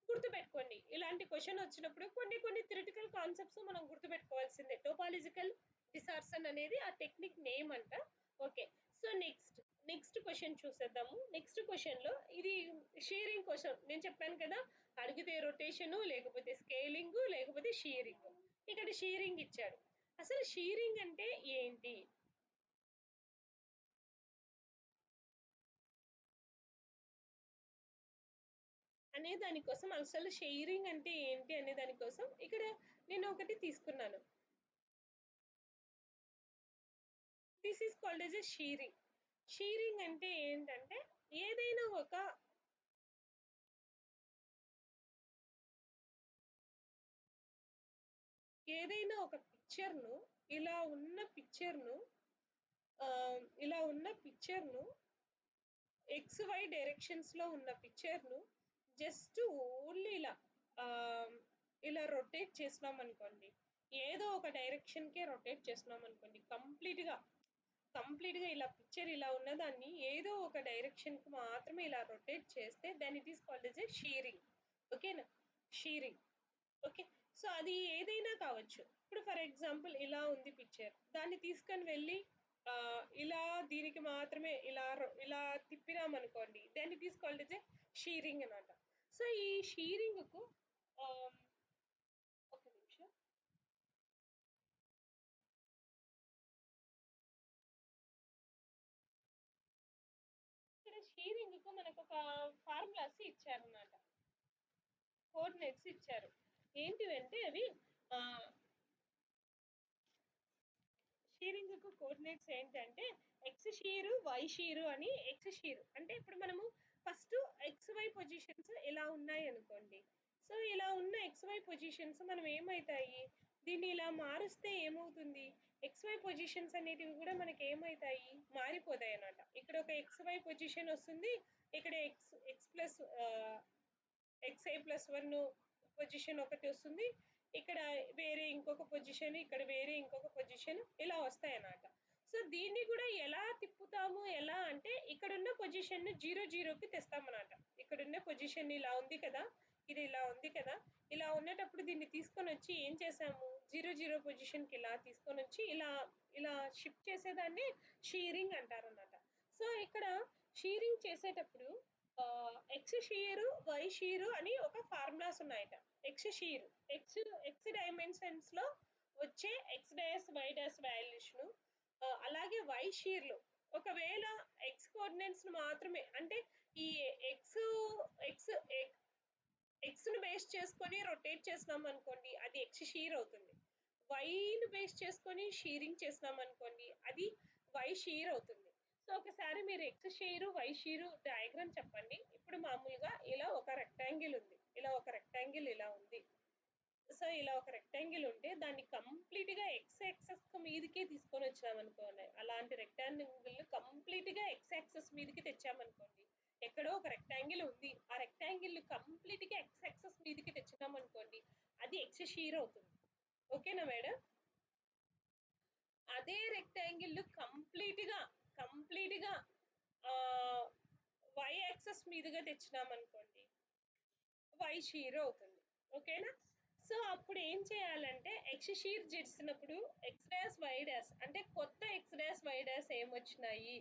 గుర్తుపెట్టుకోండి. ఇలాంటి క్వశ్చన్ వచ్చినప్పుడు కొన్ని థియరిటికల్ కాన్సెప్ట్స్ మనం గుర్తుపెట్టుకోవాల్సిందే. టోపాలజికల్ డిసార్షన్ అనేది ఆ టెక్నిక్ నేమ్ అంట. ఓకే. సో నెక్స్ట్ క్వశ్చన్ చూసేద్దాము. నెక్స్ట్ క్వశ్చన్ లో ఇది షేరింగ్ క్వశ్చన్. నేను చెప్పాను కదా, అడిగితే రొటేషన్, లేకపోతే స్కేలింగ్, లేకపోతే షీరింగ్. ఇక్కడ షీరింగ్ ఇచ్చాడు. అసలు షీరింగ్ అంటే ఏంటి అనే దానికోసం, అసలు షేరింగ్ అంటే ఏంటి అనే దానికోసం ఇక్కడ నేను ఒకటి తీసుకున్నాను. This is called as a shearing. Shearing అంటే ఏంటంటే ఏదైనా ఒక పిక్చర్ ను ఇలా ఉన్న పిక్చర్ ను XY డైరెక్షన్స్ లో ఉన్న పిక్చర్ ను జస్ట్ ఓన్లీ ఇలా రొటేట్ చేసినాం అనుకోండి, ఏదో ఒక డైరెక్షన్ కే రొటేట్ చేసినాం అనుకోండి, కంప్లీట్ గా ఇలా పిక్చర్ ఇలా ఉన్నదాన్ని ఏదో ఒక డైరెక్షన్ కి మాత్రమే ఇలా రొటేట్ చేస్తే then it is called as a shearing. ఓకేనా? షీరింగ్. ఓకే. సో అది ఏదైనా కావచ్చు. ఇప్పుడు ఫర్ ఎగ్జాంపుల్ ఇలా ఉంది పిక్చర్, దాన్ని తీసుకొని వెళ్ళి ఇలా దీనికి మాత్రమే ఇలా తిప్పినాం అనుకోండి, then it is called as a shearing అన్నమాట. సో ఈ షీరింగ్ కు ఒక నిమిషం. ఇక్కడ షీరింగ్ కు మనకు ఒక ఫార్ములాస్ ఇచ్చారన్నమాట, కోఆర్డినేట్స్ ఇచ్చారు. ఏంటివంటే అవి షీరింగ్ కు కోఆర్డినేట్స్ ఏంటంటే ఎక్స్ షీరు వై షీరు అని. ఎక్స్ షీరు అంటే ఇప్పుడు మనము ఫస్ట్ ఎక్స్ వై పొజిషన్స్ ఇలా ఉన్నాయి అనుకోండి. సో ఇలా ఉన్న ఎక్స్ వై పొజిషన్స్ మనం ఏమవుతాయి, దీన్ని ఇలా మారుస్తే ఏమవుతుంది, ఎక్స్ వై పొజిషన్స్ అనేటివి కూడా మనకి ఏమవుతాయి, మారిపోతాయి అన్నమాట. ఇక్కడ ఒక ఎక్స్ వై పొజిషన్ వస్తుంది, ఇక్కడ X X plus xi plus one position ఒకటి వస్తుంది, ఇక్కడ వేరే ఇంకొక పొజిషన్, ఇక్కడ వేరే ఇంకొక పొజిషన్, ఇలా వస్తాయి అన్నమాట. సో దీన్ని కూడా ఎలా తిప్పుతాము, ఎలా అంటే ఇక్కడున్న పొజిషన్ ను 0 0కి తెస్తామన్నమాట. ఇక్కడున్న పొజిషన్ ఇలా ఉంది కదా, ఇది ఇలా ఉంది కదా, ఇలా ఉన్నటప్పుడు దీన్ని తీసుకొని వచ్చి ఏం చేసాము, 0 0 పొజిషన్ కి ఇలా తీసుకొని వచ్చి ఇలా ఇలా షిఫ్ట్ చేసేదాన్ని షీరింగ్ అంటారు అన్నమాట. సో ఇక్కడ షీరింగ్ చేసేటప్పుడు ఎక్స్ షీరు వై షీరు అని ఒక ఫార్ములాస్ ఉన్నాయట. X shear X X dimensions లో వచ్చే X dash Y dash values ను, అలాగే వై షీర్లు ఒకవేళ ఎక్స్ కోఆర్డినేట్స్ ను మాత్రమే, అంటే ఈ ఎక్స్ ఎక్స్ ఎక్స్ ను బేస్ చేసుకొని రొటేట్ చేసినాం అనుకోండి అది ఎక్స్ షీర్ అవుతుంది. వై ను బేస్ చేసుకొని షీరింగ్ చేసినాం అనుకోండి అది వై షీర్ అవుతుంది. సో ఒకసారి మీరు ఎక్స్ షీరు వై షీరు డయాగ్రామ్ చెప్పండి. ఇప్పుడు మామూలుగా ఇలా ఒక రెక్టాంగిల్ ఉంది, ఇలా ఒక రెక్టాంగిల్ ఇలా ఉంది. సో ఇలా ఒక రెక్టాంగిల్ ఉంటే దాన్ని కంప్లీట్ గా ఎక్స్ యాక్సెస్ మీదకే తీసుకొని వచ్చాం అనుకోండి, అలాంటి రెక్టాంగిల్ కంప్లీట్ గా ఎక్స్ యాక్సెస్ మీదకి తెచ్చామనుకోండి, ఎక్కడో ఒక రెక్టాంగిల్ ఉంది, ఆ రెక్టాంగిల్ కంప్లీట్ గా ఎక్స్ యాక్సెస్ మీదకి తెచ్చినాం అనుకోండి అది ఎక్స్ షీర్ అవుతుంది. ఓకేనా మేడం? అదే రెక్టాంగిల్ కంప్లీట్ గా వై యాక్సెస్ మీదుగా తెచ్చినాం అనుకోండి వై షీర్ అవుతుంది. ఓకేనా? సో అప్పుడు ఏం చేయాలంటే ఎక్స్ షీర్ చేసినప్పుడు ఎక్స్ డాష్ వై డాష్ అంటే కొత్త ఎక్స్ డాష్ వై డాష్ ఏమొచ్చినాయి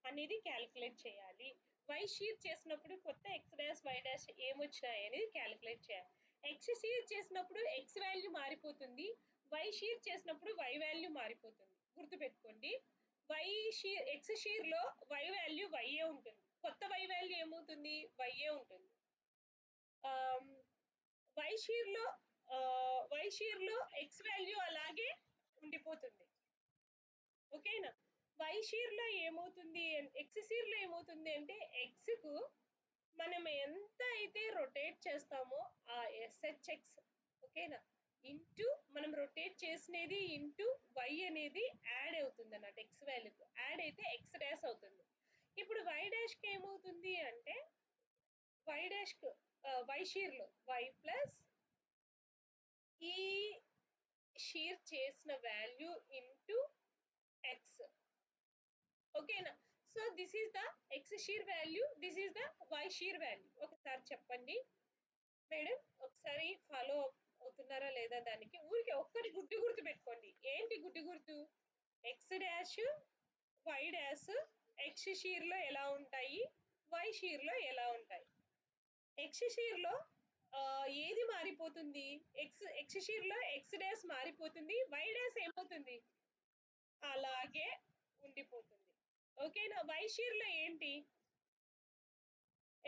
అనేది క్యాలిక్యులేట్ చేయాలి. వై షీర్ చేసినప్పుడు కొత్త ఎక్స్ డాష్ వై డాష్ ఏమొచ్చినాయి అనేది క్యాలిక్యులేట్ చేయాలి. ఎక్స్ షీర్ చేసినప్పుడు ఎక్స్ వాల్యూ మారిపోతుంది, వై షీర్ చేసినప్పుడు వై వాల్యూ మారిపోతుంది. గుర్తుపెట్టుకోండి, వై షీర్ ఎక్స్ షీర్ లో వై వాల్యూ వైఏ ఉంటుంది, కొత్త వై వాల్యూ ఏమవుతుంది, వైఏ ఉంటుంది. వై షీర్ లో ఎక్స్ వాల్యూ అలాగే ఉండిపోతుంది. ఓకేనా? వై షీర్ లో ఏమవుతుంది, ఎక్స్ షీర్ లో ఏమవుతుంది అంటే ఎక్స్ కు మనం ఎంత అయితే రొటేట్ చేస్తామో ఆ ఎస్హెచ్ఎక్స్, ఓకేనా, ఇంటూ మనం రొటేట్ చేసినది ఇంటూ వై అనేది యాడ్ అవుతుంది అన్నమాట. ఎక్స్ వాల్యూకు యాడ్ అయితే ఎక్స్ డాష్ అవుతుంది. ఇప్పుడు వై డాష్ కి ఏమవుతుంది అంటే వై డాష్ కు వై షీర్ లో వై ప్లస్ ఈ షీర్ చేసిన వాల్యూ ఇంటూ ఎక్స్. ఓకేనా? So this is the X shear value, this is the Y shear value. ఒకసారి చెప్పండి మేడం, ఒకసారి ఫాలో అవుతున్నారా లేదా దానికి. ఊరికి ఒక్కటి గుడ్డు గుర్తు పెట్టుకోండి. ఏంటి గుడ్డు గుర్తు, X dash Y dash X shear లో ఎలా ఉంటాయి, వై షీర్ లో ఎలా ఉంటాయి. ఎక్స్ షీర్ లో ఏది మారిపోతుంది, ఎక్స్ షీర్ లో ఎక్స్ డాష్ మారిపోతుంది, వై డాష్ ఏమవుతుంది అలాగే ఉండిపోతుంది. ఓకేనా? వై షీర్ లో ఏంటి,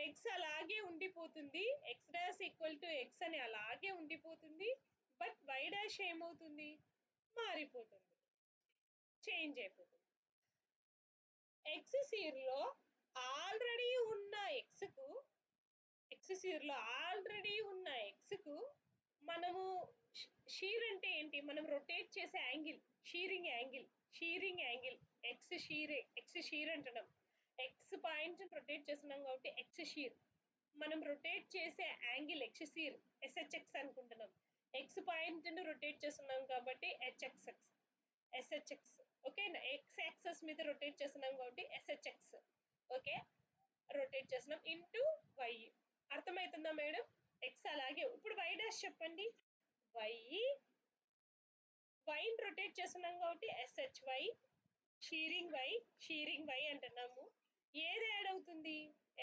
ఎక్స్ అలాగే ఉండిపోతుంది, X dash equal to X అని అలాగే ఉండిపోతుంది, బట్ వై డాష్ ఏమవుతుంది, మారిపోతుంది, చేంజ్ అయిపోతుంది. ఎక్స్ షీర్ లో ఆల్రెడీ ఉన్న ఎక్స్ కు ఎక్స్ షీర్ లో ఆల్రెడీ ఉన్న ఎక్స్ కు మనము షీర్ అంటే ఏంటి, మనం రొటేట్ చేసే angle, shearing angle, shearing angle X shear అంటున్నాం. ఎక్స్ పాయింట్ రొటేట్ చేస్తున్నాం కాబట్టి ఎక్స్ షీర్. మనం రొటేట్ చేసే యాంగిల్ ఎక్స్ షీర్ ఎస్హెచ్ఎక్స్ అనుకుంటున్నాం. ఎక్స్ పాయింట్ ను రొటేట్ చేస్తున్నాం కాబట్టి హెచ్ఎక్స్ఎక్స్ ఎస్హెచ్ఎక్స్. ఓకేనా? ఎక్స్ యాక్సెస్ మీద రొటేట్ చేస్తున్నాం కాబట్టి ఎస్హెచ్ఎక్స్. ఓకే, రొటేట్ చేస్తున్నాం ఇంటూ వై. అర్థమవుతుందా మేడం? ఎక్స్ అలాగే. ఇప్పుడు వై డాష్ చెప్పండి. వై వైని రొటేట్ చేస్తున్నాం కాబట్టి ఎస్హెచ్వై, షీరింగ్ వై అంటున్నాము. ఏది యాడ్ అవుతుంది,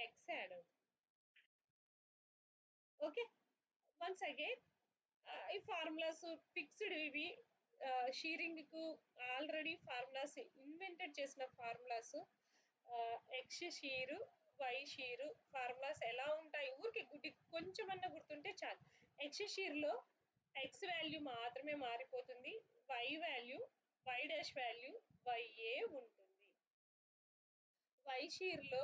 ఎక్స్ యాడ్ అవుతుంది. once again ఈ ఫార్ములాస్ ఫిక్స్డ్ ఇవి షీరింగ్ కు ఆల్రెడీ ఫార్ములాస్ ఇన్వెంటెడ్ చేసిన formulas x shear y shear formulas ఎలా ఉంటాయి ఊరికి కొంచెమన్నా గుర్తుంటే చాలు ఎక్స్ షీర్ లో ఎక్స్ వాల్యూ మాత్రమే మారిపోతుంది y value y dash value వైఏ ఉంటుంది వై షీర్ లో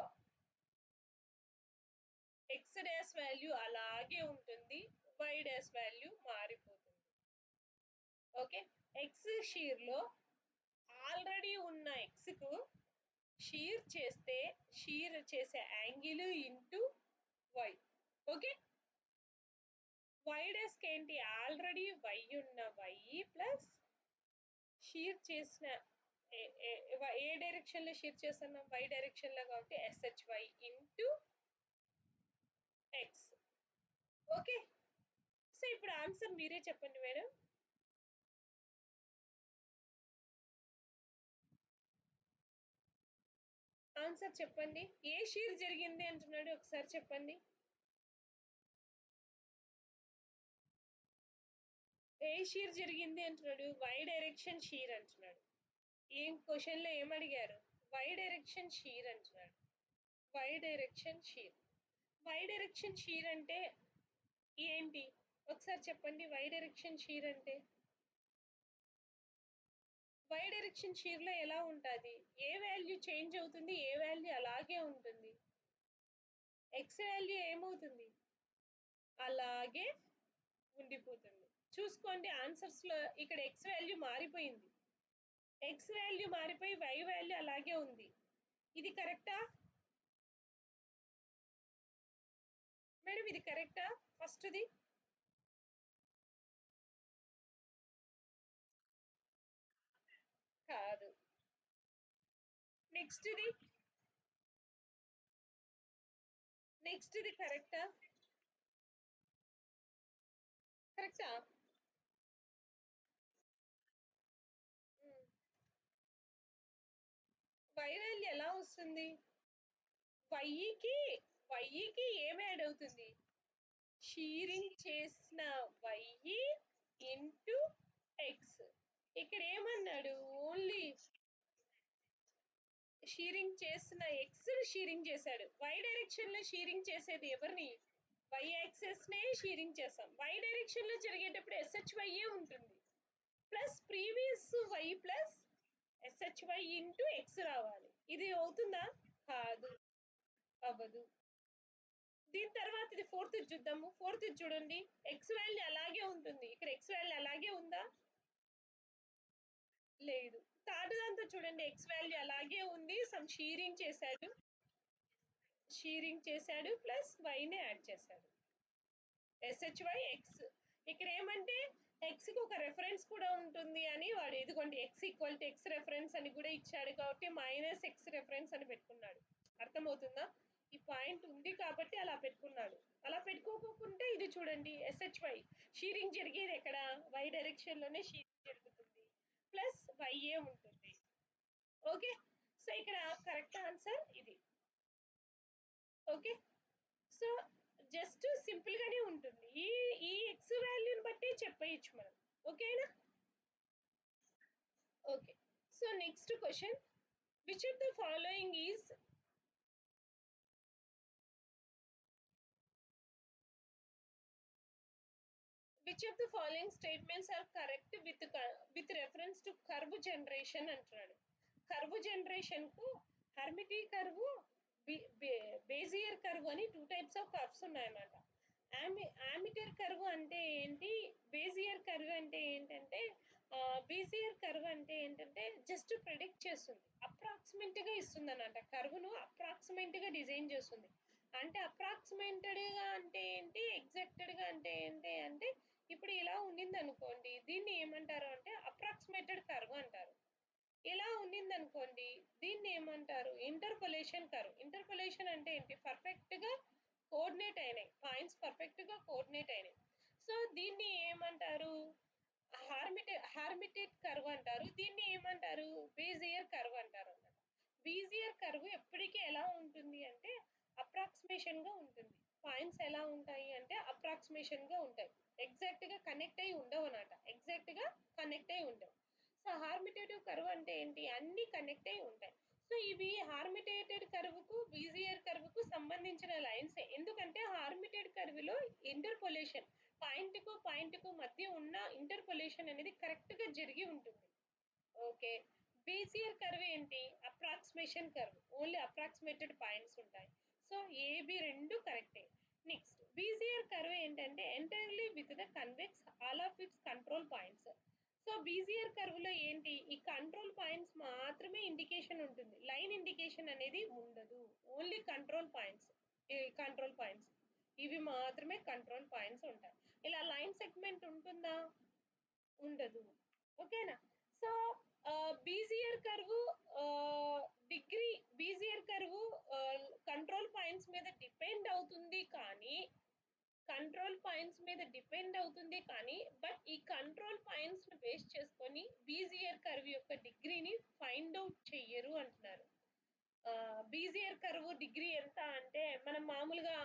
ఎక్స్ డాష్ వాల్యూ అలాగే ఉంటుంది వై డాష్ వాల్యూ మారిపోతుంది ఓకే ఎక్స్ షీర్ లో ఆల్రెడీ ఉన్న ఎక్స్ కు షీర్ చేస్తే షీర్ చేసే angle into Y okay Y dash ఏంటి ఆల్రెడీ వై ఉన్న వై ప్లస్ షీర్ చేసిన ఏ డైరెక్షన్ లో షీర్ చేస్తున్నాం వై డైరెక్షన్ లో కాబట్టి SHY into X okay so ఇప్పుడు ఆన్సర్ మీరే చెప్పండి మేడం ఆన్సర్ చెప్పండి ఏ షీర్ జరిగింది అంటున్నాడు ఒకసారి చెప్పండి ఏ షీర్ జరిగింది అంటున్నాడు వై డైరెక్షన్ షీర్ అంటున్నాడు ఏం క్వశ్చన్ లో ఏం అడిగారు వై డైరెక్షన్ షీర్ అంటున్నాడు Y direction shear Y direction shear అంటే ఏంటి ఒకసారి చెప్పండి వై డైరెక్షన్ షీర్ అంటే వై డైరెక్షన్ షీర్ లో ఎలా ఉంటుంది ఏ వాల్యూ చేంజ్ అవుతుంది ఏ వాల్యూ అలాగే ఉంటుంది ఎక్స్ వాల్యూ ఏమవుతుంది అలాగే ఉండిపోతుంది చూసుకోండి ఆన్సర్స్ లో ఇక్కడ ఎక్స్ వాల్యూ మారిపోయింది ఎక్స్ వాల్యూ మారిపోయి వై వాల్యూ అలాగే ఉంది ఇది కరెక్టా మేడం ఇది కరెక్టా ఫస్ట్ది కాదు నెక్స్ట్ది కరెక్టా కరెక్టా వై వాల్యూ ఎలా వస్తుంది వైకి ఏం యాడ్ అవుతుంది షీరింగ్ చేసిన వై ఇంటూ ఎక్స్ ఇక్కడ ఏమన్నాడు ఓన్లీ షీరింగ్ చేసిన ఎక్స్ షీరింగ్ చేశాడు వై డైరెక్షన్ లో షీరింగ్ చేసేది ఎవరిని వై యాక్సెస్ నే షీరింగ్ చేస్తాం వై డైరెక్షన్ లో జరిగేటప్పుడు ఎస్హెచ్వై ఉంటుంది plus previous y plus sh y into x రావాలి ఇది అవుతుందా కాదు అవ్వదు దీని తర్వాత ఇది ఫోర్త్ చూద్దాము ఫోర్త్ చూడండి ఎక్స్ వాల్యూ అలాగే ఉంటుంది ఇక్కడ ఎక్స్ వాల్యూ అలాగే ఉందా లేదు థర్డ్ దాంతో చూడండి ఎక్స్ వాల్యూ అలాగే ఉంది సమ్ షీరింగ్ చేశాడు ప్లస్ వైని యాడ్ చేశాడు ఎస్హెచ్వై ఎక్స్ ఇక్కడ ఏమంటే ఎక్స్ కి ఒక రెఫరెన్స్ కూడా ఉంటుంది అని వాడు ఇదిగోండి X equal to X reference అని కూడా ఇచ్చాడు కాబట్టి మైనస్ ఎక్స్ రెఫరెన్స్ అని పెట్టుకున్నాడు అర్థమవుతుందా ఈ పాయింట్ ఉంది కాబట్టి అలా పెట్టుకున్నాడు అలా పెట్టుకోకుంటే ఇది చూడండి ఎస్హెచ్వై షీరింగ్ జరిగేది ఎక్కడ వై డైరెక్షన్ లోనే షీరింగ్ జరుగుతుంది ప్లస్ వైఏ ఉంటుంది ఓకే సో ఇక్కడ కరెక్ట్ ఆన్సర్ ఇది ఓకే సో జస్ట్ సింపుల్ గానే ఉంటుంది ఈ ఎక్స్ వాల్యూని బట్టి చెప్పేయచ్చు మనం ఓకేనా okay so next question which of the following is which of the following statements are correct with reference to curve generation అంటున్నాడు కర్వ్ జనరేషన్ కు హెర్మిటీ కర్వ్ బేజియర్ కర్వ్ అని టూ టైప్స్ ఆఫ్ కర్వ్స్ ఉన్నాయన్నమాట ఆమిటర్ కర్వ్ అంటే ఏంటి బేజియర్ కర్వ్ అంటే ఏంటంటే బేజియర్ curve అంటే ఏంటంటే జస్ట్ ప్రిడిక్ట్ చేస్తుంది అప్రాక్సిమేట్ గా ఇస్తుంది అన్నమాట కర్వ్ ను అప్రాక్సిమేట్ గా డిజైన్ చేస్తుంది అంటే అప్రాక్సిమేటెడ్ గా అంటే ఏంటి ఎగ్జాక్టెడ్ గా అంటే ఏంటి అంటే ఇప్పుడు ఇలా ఉండింది అనుకోండి దీన్ని ఏమంటారు అంటే అప్రాక్సిమేటెడ్ కర్వ్ అంటారు ఇలా ఉండింది అనుకోండి దీన్ని ఏమంటారు ఇంటర్పోలేషన్ కర్వ్ ఇంటర్పోలేషన్ అంటే ఏంటి పర్ఫెక్ట్ గా కోఆర్డినేట్ అయినాయి పాయింట్స్ పర్ఫెక్ట్ గా కోఆర్డినేట్ అయినాయి సో దీన్ని ఏమంటారు హార్మిటెడ్ కర్వ్ అంటారు దీన్ని ఏమంటారు బేజియర్ కర్వ్ అంటారు అన్నమాట బేజియర్ కర్వ్ ఎప్పటికీ ఎలా ఉంటుంది అంటే అప్రాక్సిమేషన్ గా ఉంటుంది. పాయింట్స్ ఎలా ఉంటాయి అంటే అప్రాక్సిమేషన్ గా ఉంటాయి. ఎగ్జాక్ట్ గా కనెక్ట్ అయి ఉండవు అన్నమాట. ఎగ్జాక్ట్ గా కనెక్ట్ అయి ఉండవు. సో హార్మిటేటివ్ కర్వ్ అంటే ఏంటి? అన్ని కనెక్ట్ అయి ఉంటాయి. సో ఇవి హార్మిటేటెడ్ కర్వ్ కు బీజియర్ కర్వ్ కు సంబంధించిన లైన్స్. ఎందుకంటే హార్మిటెడ్ కర్వ్ లో ఇంటర్పోలేషన్ పాయింట్ కు మధ్య ఉన్న ఇంటర్పోలేషన్ అనేది కరెక్ట్ గా జరిగి ఉంటుంది. ఓకే. బీజియర్ కర్వ్ ఏంటి? Approximation curve. Only approximated points ఉంటాయి. సో ఏబి రెండు కరెక్టే. నెక్స్ట్ బీజియర్ కర్వ్ ఏంటంటే entirely with the convex all of its control points. So Bezier curve లో ఏంటి? ఈ కంట్రోల్ పాయింట్స్ మాత్రమే ఇండికేషన్ ఉంటుంది. లైన్ ఇండికేషన్ అనేది ఉండదు. Only control points. ఈ కంట్రోల్ పాయింట్స్ ఇవి మాత్రమే కంట్రోల్ పాయింట్స్ ఉంటాయి. ఇలా లైన్ సెగ్మెంట్ ఉంటుందా? ఉండదు. ఓకేనా? So Bezier curve degree Bezier curve control points మీద డిపెండ్ అవుతుంది కానీ బట్ ఈ కంట్రోల్ పాయింట్స్ ను బేస్ చేసుకొని బీజియర్ కర్వ్ యొక్క డిగ్రీని ఫైండ్ అవుట్ చెయ్యరు అంటున్నారు. బీజియర్ కర్వ్ డిగ్రీ ఎంత అంటే మనం మామూలుగా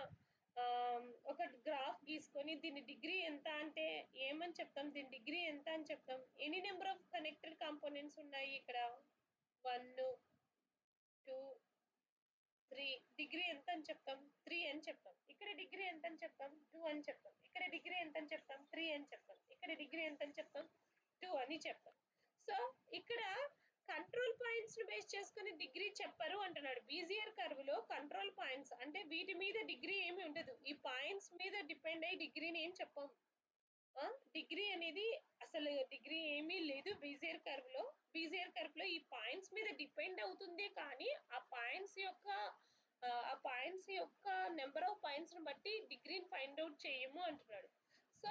ఒక గ్రాఫ్ గీసుకొని దీని డిగ్రీ ఎంత అంటే ఏమని చెప్తాం? దీని డిగ్రీ ఎంత అని చెప్తాం? ఎన్ని నెంబర్ ఆఫ్ కనెక్టెడ్ కాంపోనెంట్స్ ఉన్నాయి ఇక్కడ? 1 2 3. డిగ్రీ ఎంత అని చెప్తాం? 3 అని చెప్తాం. ఇక్కడ డిగ్రీ ఎంత అని చెప్తాం? 2 అని చెప్తాం. ఇక్కడ డిగ్రీ ఎంత అని చెప్తాం? 3 అని చెప్తాం. ఇక్కడ డిగ్రీ ఎంత అని చెప్తాం? 2 అని చెప్తాం. సో ఇక్కడ కంట్రోల్ పాయింట్స్ ను బేస్ చేసుకుని డిగ్రీ చెప్పరు అంటున్నాడు. బీజియర్ కర్వ్ లో కంట్రోల్ పాయింట్స్ అంటే వీటి మీద డిగ్రీ ఏమి ఉండదు. ఈ పాయింట్స్ మీద డిపెండ్ అయ్యి డిగ్రీని ఏం చెప్పం. డిగ్రీ అనేది అసలు డిగ్రీ ఏమీ లేదు బీజియర్ కర్వ్ లో. బీజియర్ కర్వ్ లో ఈ పాయింట్స్ మీద డిపెండ్ అవుతుంది కానీ ఆ పాయింట్స్ యొక్క నెంబర్ ఆఫ్ పాయింట్స్ ని బట్టి డిగ్రీని ఫైండ్ అవుట్ చేయము అంటున్నాడు. సో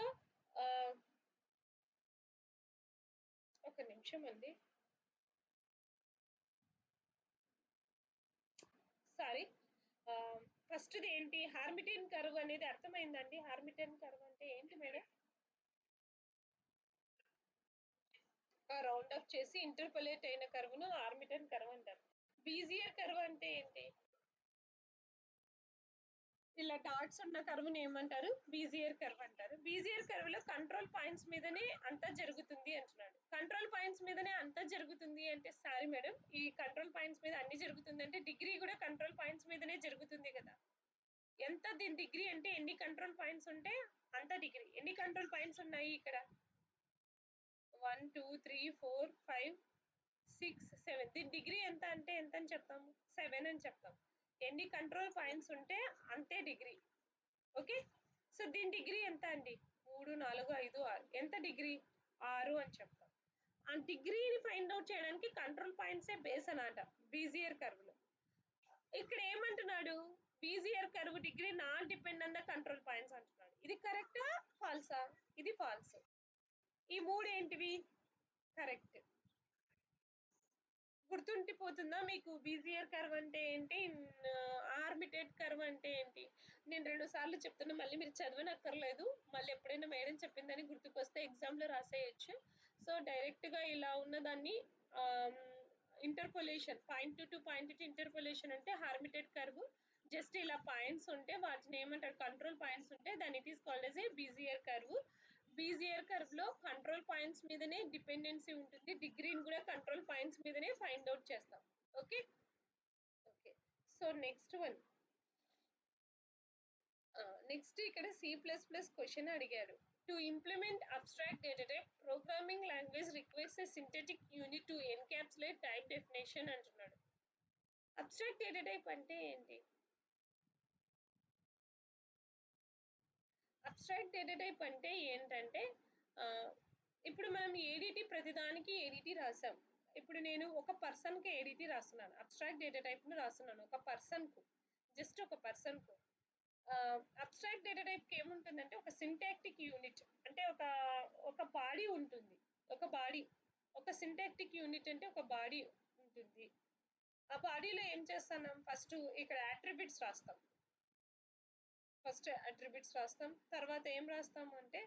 ఒక నిమిషం అండి. సారీ. ఫస్ట్ ఏంటి? హార్మిటియన్ కర్వ్ అనేది అర్థమైందండి? హార్మిటియన్ కర్వ్ అంటే ఏంటి మేడం? రౌండ్ అప్ చేసి ఇంటర్పోలేట్ అయిన కర్వ్ ను హార్మిటియన్ కర్వ్ అంటారు. బీజియర్ కర్వ్ అంటే ఏంటి? ఇలా డాట్స్ ఉన్న కర్వ్ ని ఏమంటారు? బీజియర్ కర్వ్ అంటారు. బీజియర్ కర్వ్ లో కంట్రోల్ పాయింట్స్ మీదనే అంతా జరుగుతుంది అంటున్నాడు. కంట్రోల్ పాయింట్స్ మీదనే అంతా జరుగుతుంది అంటే సారీ మేడం, ఈ కంట్రోల్ పాయింట్స్ మీద అన్ని జరుగుతుంది అంటే డిగ్రీ కూడా కంట్రోల్ పాయింట్స్ మీదనే జరుగుతుంది కదా. ఎంత దీని డిగ్రీ అంటే ఎన్ని కంట్రోల్ పాయింట్స్ ఉంటే అంత డిగ్రీ. ఎన్ని కంట్రోల్ పాయింట్స్ ఉన్నాయి ఇక్కడ? 1 2 3 4 5 6 7. దీని డిగ్రీ ఎంత అంటే ఎంత అని చెప్తాము? 7 అని చెప్తాం. ఎన్ని కంట్రోల్ పాయింట్స్ ఉంటే అంతే డిగ్రీ. ఓకే. సో దీని డిగ్రీ ఎంత అండి? 3 4 5 6. ఎంత డిగ్రీ? 6 అని చెప్తాం. ఆ డిగ్రీని ఫైండ్ అవుట్ చేయడానికి కంట్రోల్ పాయింట్సే బేస్ అన్నమాట బీజియర్ కర్వ్ లో. ఇక్కడ ఏమంటున్నాడు? Bezier curve degree not depend on the control points అంటున్నాడు. ఇది కరెక్టా ఫాల్సా? ఇది ఫాల్స్. ఈ మూడు ఏంటివి? కరెక్ట్. గుర్తుండిపోతుందా మీకు బీజియర్ కర్వ్ అంటే ఏంటి, ఆర్బిటేట్ కర్వ్ అంటే ఏంటి? నేను 2 సార్లు చెప్తున్నా, మళ్ళీ మీరు చదవనక్కర్లేదు. మళ్ళీ ఎప్పుడైనా మేడం చెప్పిందని గుర్తుకొస్తే ఎగ్జామ్ లో రాసేయచ్చు. సో డైరెక్ట్ గా ఇలా ఉన్నదాన్ని interpolation point to point interpolation అంటే హార్మిటెడ్ కర్వ్. జస్ట్ ఇలా పాయింట్స్ ఉంటే వాటిని ఏమంటారు? కంట్రోల్ పాయింట్స్ ఉంటే దాన్ని it is called as a Bezier curve. Bezier curve లో కంట్రోల్ పాయింట్స్ మీదనే డిపెండెన్సీ ఉంటుంది. డిగ్రీని కూడా కంట్రోల్ పాయింట్స్ మీదనే ఫైండ్ అవుట్ చేస్తాం. Okay. Okay. So next one. Next ఇక్కడ C++ క్వశ్చన్ అడిగారు. To implement abstract data type programming language request a synthetic unit to encapsulate type definition అంటున్నాడు. అబ్స్ట్రాక్ట్ డేటా టైప్ అంటే ఏంటి? అబ్స్ట్రాక్ట్ డేటా టైప్ అంటే ఏంటంటే ఇప్పుడు మనం ఏడిటి ప్రతిదానికి ఏడిటి రాసాం. ఇప్పుడు నేను ఒక పర్సన్ కి ఏడిటి రాస్తున్నాను. అబ్స్ట్రాక్ట్ డేటా టైప్ ను రాస్తున్నాను ఒక పర్సన్ కు, జస్ట్ ఒక పర్సన్ కు. అబ్స్ట్రాక్ట్ డేటా టైప్ కి ఏముంటుందంటే ఒక సింటాక్టిక్ యూనిట్ అంటే ఒక బాడీ ఉంటుంది. ఒక సింటాక్టిక్ యూనిట్ అంటే ఒక బాడీ ఉంటుంది. ఆ బాడీలో ఏం చేస్తున్నాం? ఫస్ట్ ఇక్కడ అట్రిబ్యూట్స్ రాస్తాం. తర్వాత ఏం రాస్తాము అంటే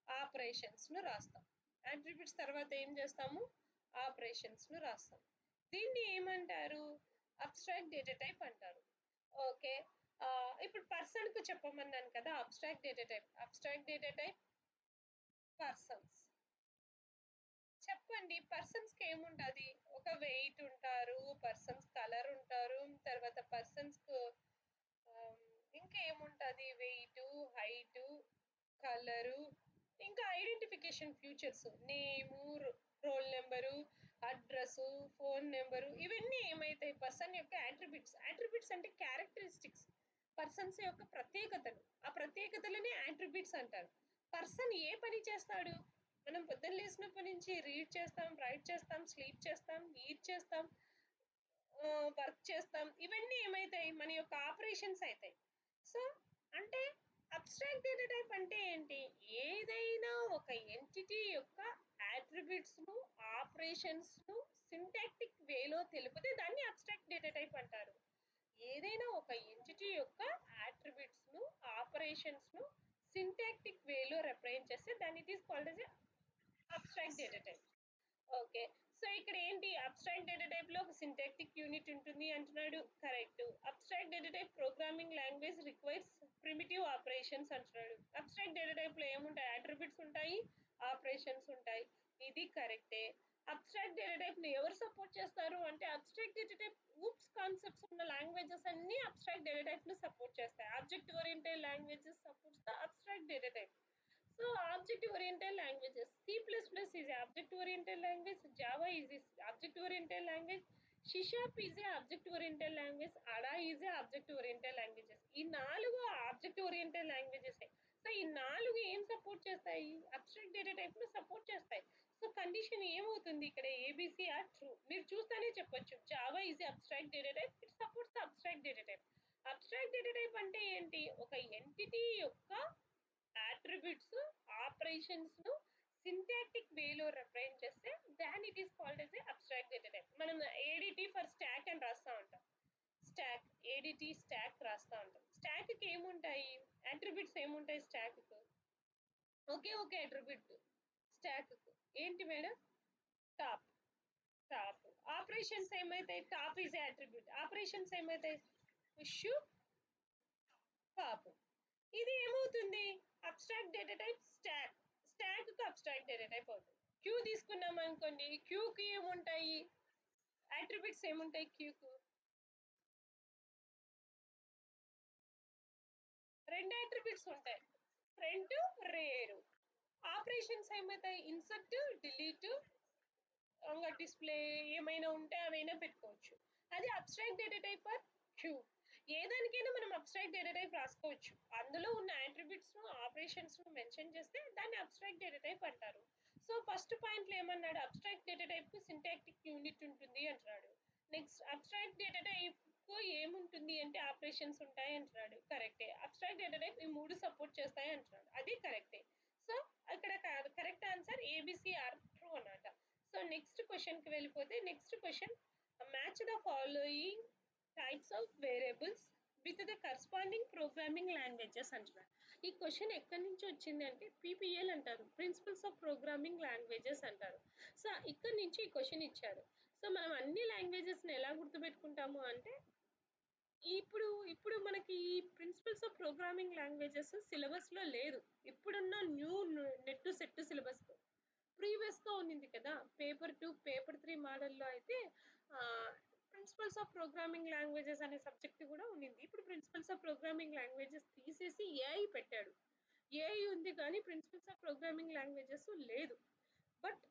ఆపరేషన్స్ ను రాస్తాం. అట్రిబ్యూట్స్ తర్వాత ఏం చేస్తాము? ఆపరేషన్స్ ను రాస్తాం. దీన్ని ఏమంటారు? అబ్స్ట్రాక్ట్ డేటా టైప్ అంటారు. ఓకే. ఇప్పుడు పర్సన్ కు చెప్పమన్నాను కదా అబ్స్ట్రాక్ట్ డేటా టైప్ పర్సన్స్. చెప్పండి పర్సన్స్ కి ఏముంటది? ఒక వెయిట్ ఉంటారు, పర్సన్స్ కలర్ ఉంటారు, తర్వాత పర్సన్స్ కు ఇంకా ఏముంటది? వెయిట్, హైట్, కలరు, ఇంకా identification features, name, roll number, address, phone number, ఇవన్నీ ఏమైతాయి? పర్సన్ యొక్క అట్రిబ్యూట్స్ అంటే క్యారెక్టరిస్టిక్స్, పర్సన్స్ యొక్క ప్రత్యేకతలు. ఆ ప్రత్యేకతలని అట్రిబ్యూట్స్ అంటారు. పర్సన్ ఏ పని చేస్తాడు? మనం పొద్దున్న లేసినప్పటి నుంచి రీడ్ చేస్తాం, రైట్ చేస్తాం, స్లీప్ చేస్తాం, ఈట్ చేస్తాం, వర్క్ చేస్తాం. ఇవన్నీ ఏమైతాయి? మన యొక్క ఆపరేషన్స్ అవుతాయి. సో అంటే అబ్స్ట్రాక్ట్ డేటా టైప్ అంటే ఏంటి? ఏదైనా ఒక ఎంటిటీ యొక్క అట్రిబ్యూట్స్ ను, ఆపరేషన్స్ ను సింటాక్టిక్ వేలో తెలిపితే దాన్ని అబ్స్ట్రాక్ట్ డేటా టైప్ అంటారు. ఏదైనా ఒక ఎంటిటీ యొక్క అట్రిబ్యూట్స్ ను, ఆపరేషన్స్ ను సింటాక్టిక్ వేలో రిప్రజెంట్ చేస్తే దాన్ని it is called as abstract data type. Okay, so ఇక్కడ ఏంటి? అబ్స్ట్రాక్ట్ డేటా టైప్ లో ఒక సింటాక్టిక్ యూనిట్ ఉంటుంది అంటున్నాడు. Correct. Abstract data type programming language requires primitive operations అంటున్నాడు. అబ్స్ట్రాక్ట్ డేటా టైప్ లో ఏముంటాయి? అట్రిబ్యూట్స్ ఉంటాయి, ఆపరేషన్స్ ఉంటాయి. ఇది కరెక్టే. అబ్స్ట్రాక్ట్ డేటా టైప్ ని ఎవరు సపోర్ట్ చేస్తారు అంటే abstract data type oops concepts ఉన్న లాంగ్వేజెస్ అన్ని అబ్స్ట్రాక్ట్ డేటా టైప్ ను సపోర్ట్ చేస్తాయి. Object oriented languages supports the abstract data type. So object-oriented languages. C++ is a object-oriented language. Java is a object-oriented language. C# is a object-oriented language. Ada is a object-oriented languages. ఈ నాలుగు object-oriented languages. So ఈ నాలుగు ఏం support చేస్తాయి? Abstract data type ను support చేస్తాయి. So condition ఏమవుతుంది ఇక్కడ? ABC are true. మీరు చూస్తేనే చెప్పొచ్చు Java is abstract data type, it supports abstract data type. Abstract data type అంటే ఏంటి? ఒక ఎంటిటీ యొక్క అట్రిబ్యూట్స్, ఆపరేషన్స్ ను సింటాక్టిక్ వేలో రిప్రజెంట్ చేస్తే దాన్ని it is called as abstract data type. మనం ఏడిటి ఫర్ స్టాక్ అని రాస్తా ఉంటాం. స్టాక్, ఏడిటి స్టాక్ రాస్తా ఉంటాం. స్టాక్ కి ఏముంటాయి? అట్రిబ్యూట్స్ ఏముంటాయి స్టాక్ కు? ఒకే అట్రిబ్యూట్ స్టాక్ కు ఏంటి మేడం? టాప్. ఆపరేషన్స్ ఏమైతాయి? Top is attribute. ఆపరేషన్స్ ఏమైతాయి? Push, pop. ఇది ఏమవుతుంది? అబ్స్ట్రాక్ట్ డేటా టైప్ స్టాక్ కు అబ్స్ట్రాక్ట్ డేటా టైప్ అవుతుంది. క్యూ తీసుకున్నాం అనుకోండి, క్యూ కి ఏముంటాయి? అట్రిబ్యూట్స్ ఏముంటాయి క్యూ కు? రెండు అట్రిబ్యూట్స్ ఉంటాయి, ప్రింట్, రేరు. ఆపరేషన్స్ ఏమవుతాయి? ఇన్సర్ట్, డిలీట్, డిస్ప్లే, ఏమైనా ఉంటే అవైనా పెట్టుకోవచ్చు. అది abstract data type for queue. ఏదానికైనా మనం అబ్స్ట్రాక్ట్ డేటా టైప్ రాసుకోవచ్చు. అందులో ఉన్న అట్రిబ్యూట్స్ ను, ఆపరేషన్స్ ను మెన్షన్ చేస్తే దాన్ని అబ్స్ట్రాక్ట్ డేటా టైప్ అంటారు. సో ఫస్ట్ పాయింట్ లో ఏమన్నాడు? అబ్స్ట్రాక్ట్ డేటా టైప్ కు సింటాక్టిక్ యూనిట్ ఉంటుంది అంటున్నాడు. నెక్స్ట్ అబ్స్ట్రాక్ట్ డేటా టైప్ కు ఏముంటుంది అంటే ఆపరేషన్స్ ఉంటాయి అంటున్నాడు. కరెక్టే. అబ్స్ట్రాక్ట్ డేటా టైప్ ఈ మూడు సపోర్ట్ చేస్తాయి అంటున్నాడు. అది కరెక్టే. సో ఇక్కడ correct answer ABC are true అన్నమాట. సో నెక్స్ట్ క్వశ్చన్ కి వెళ్ళిపోతే, next question match the following types of variables with the corresponding programming languages అంటున్నారు. ఈ క్వశ్చన్ ఎక్కడి నుంచి వచ్చింది అంటే పీపీఎల్ అంటారు, ప్రిన్సిపల్స్ ఆఫ్ ప్రోగ్రామింగ్ లాంగ్వేజెస్ అంటారు. సో ఇక్కడ నుంచి ఈ క్వశ్చన్ ఇచ్చారు. సో మనం అన్ని లాంగ్వేజెస్ ని ఎలా గుర్తుపెట్టుకుంటాము అంటే ఇప్పుడు మనకి ఈ principles of programming languages syllabus లో లేదు. ఇప్పుడున్న new NET SET syllabus previous గా ఉన్నింది కదా, పేపర్ 2 పేపర్ 3 మోడల్లో అయితే ప్రిన్సిపల్స్ ఆఫ్ ప్రోగ్రామింగ్ లాంగ్వేజెస్ అనే సబ్జెక్ట్ కూడా ఉన్నింది. ఇప్పుడు ప్రిన్సిపల్స్ ఆఫ్ ప్రోగ్రామింగ్ లాంగ్వేజెస్ తీసేసి ఏఐ పెట్టాడు. ఏఐ ఉంది కానీ ప్రిన్సిపల్స్ ఆఫ్ ప్రోగ్రామింగ్ లాంగ్వేజెస్ లేదు. బట్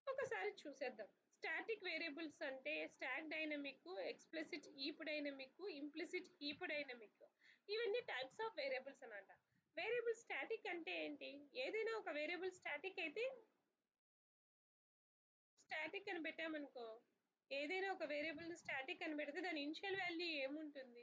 ఒకసారి చూసేద్దాం. స్టాటిక్ వేరియబుల్స్ అంటే stack dynamic, explicit heap dynamic, implicit heap dynamic, ఇవన్నీ టైప్స్ ఆఫ్ వేరియబుల్స్ అన్నమాట. వేరియబుల్ స్టాటిక్ అంటే ఏంటి? ఏదైనా ఒక వేరియబుల్ స్టాటిక్ అయితే, స్టాటిక్ అని పెట్టామనుకో, ఏదైనా ఒక వేరియబుల్ స్టాటిక్ అని పెడితే దాని ఇనిషియల్ వాల్యూ ఏముంటుంది?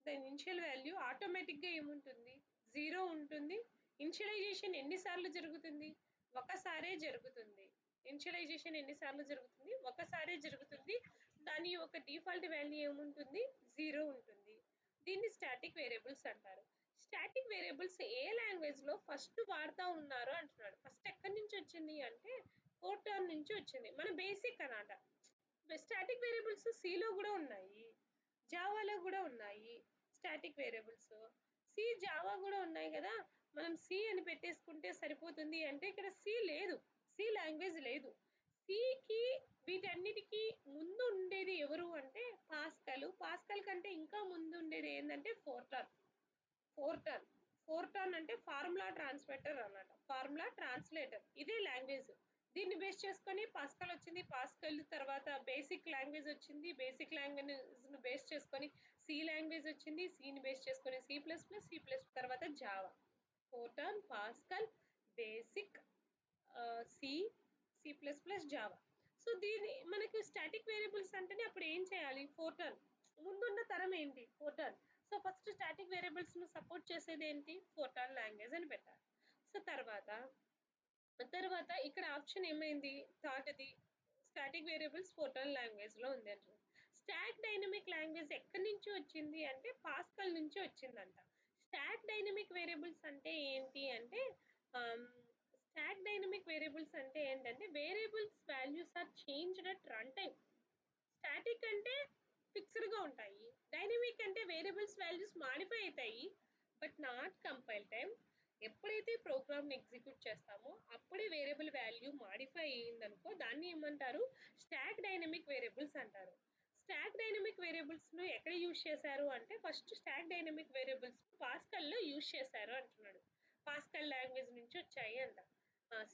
దాని ఇనిషియల్ వాల్యూ ఆటోమేటిక్ గా ఏముంటుంది? 0 ఉంటుంది. ఇనిషియలైజేషన్ ఎన్నిసార్లు జరుగుతుంది? ఒకసారే జరుగుతుంది. ఇనిషియలైజేషన్ ఎన్నిసార్లు జరుగుతుంది? ఒకసారే జరుగుతుంది. దాని యొక్క డిఫాల్ట్ వాల్యూ ఏముంటుంది? 0 ఉంటుంది. దీన్ని స్టాటిక్ వేరియబుల్స్ అంటారు. స్టాటిక్ వేరియబుల్స్ ఏ లాంగ్వేజ్ లో ఫస్ట్ వాడుతా ఉన్నారు అంటున్నాడు. ఫస్ట్ ఎక్కడి నుంచి వచ్చింది అంటే ఫోర్ట్రాన్ నుంచి వచ్చింది. మన బేసిక్ అన్నమాట. స్టాటిక్ వేరియబుల్స్ సిలో కూడా ఉన్నాయి, జావాలో కూడా ఉన్నాయి. Static variables. సి జావా కూడా ఉన్నాయి కదా, మనం సి అని పెట్టేసుకుంటే సరిపోతుంది అంటే ఇక్కడ సి లేదు, సి లాంగ్వేజ్ లేదు. సికి వీటన్నిటికీ ముందు ఉండేది ఎవరు అంటే పాస్కల్. పాస్కల్ కంటే ఇంకా ముందు ఉండేది ఏంటంటే ఫోర్టాన్. ఫోర్టాన్ ఫోర్టాన్ అంటే ఫార్ములా ట్రాన్స్మిటర్ అన్నమాట, ఫార్ములా ట్రాన్స్లేటర్. ఇదే లాంగ్వేజ్. దీన్ని బేస్ చేసుకొని పాస్కల్ వచ్చింది. పాస్కల్ తర్వాత బేసిక్ లాంగ్వేజ్ వచ్చింది. బేసిక్ లాంగ్వేజ్ బేస్ చేసుకొని సి లాంగ్వేజ్ వచ్చింది. సిని బేస్ చేసుకొని C plus plus, C plus తర్వాత Java. Fortran, Pascal, BASIC, C, C plus plus, Java. So దీని మనకి స్టాటిక్ వేరియబుల్స్ అంటేనే అప్పుడు ఏం చేయాలి, ఫోర్టాన్. ముందున్న తరం ఏంటి, ఫోర్టాన్. సో ఫస్ట్ స్టాటిక్ వేరియబుల్స్ ను సపోర్ట్ చేసేది ఏంటి, ఫోర్టాన్ లాంగ్వేజ్ అని పెట్టాలి. సో తర్వాత ఇక్కడ ఆప్షన్ ఏమైంది, థర్డ్ది స్టాటిక్ వేరియబుల్స్ ఫోర్టాన్ లాంగ్వేజ్ లో ఉంది అంటారు. స్టాక్ డైనమిక్ లాంగ్వేజ్ ఎక్కడి నుంచి వచ్చింది అంటే పాస్కల్ నుంచి వచ్చిందంట. స్టాక్ డైనమిక్ వేరియబుల్స్ అంటే ఏంటి అంటే స్టాక్ డైనమిక్ వేరియబుల్స్ అంటే ఏంటంటే variables values are changed at run time. Static అంటే ఫిక్స్డ్ గా ఉంటాయి, డైనమిక్ అంటే వేరియబుల్స్ వాల్యూస్ మాడిఫై అవుతాయి బట్ నాట్ కంపైల్ టైం. ఎప్పుడైతే ప్రోగ్రామ్ ఎగ్జిక్యూట్ చేస్తామో అప్పుడే వేరియబుల్ వాల్యూ మాడిఫై అయ్యిందనుకో దాన్ని ఏమంటారు, స్టాక్ డైనమిక్ వేరియబుల్స్ అంటారు. స్టాక్ డైనమిక్ వేరియబుల్స్ ను ఎక్కడ యూజ్ చేశారు అంటే first stack dynamic variables Pascal లో యూజ్ చేశారు అంటున్నాడు. పాస్కల్ లాంగ్వేజ్ నుంచి వచ్చాయి అంట.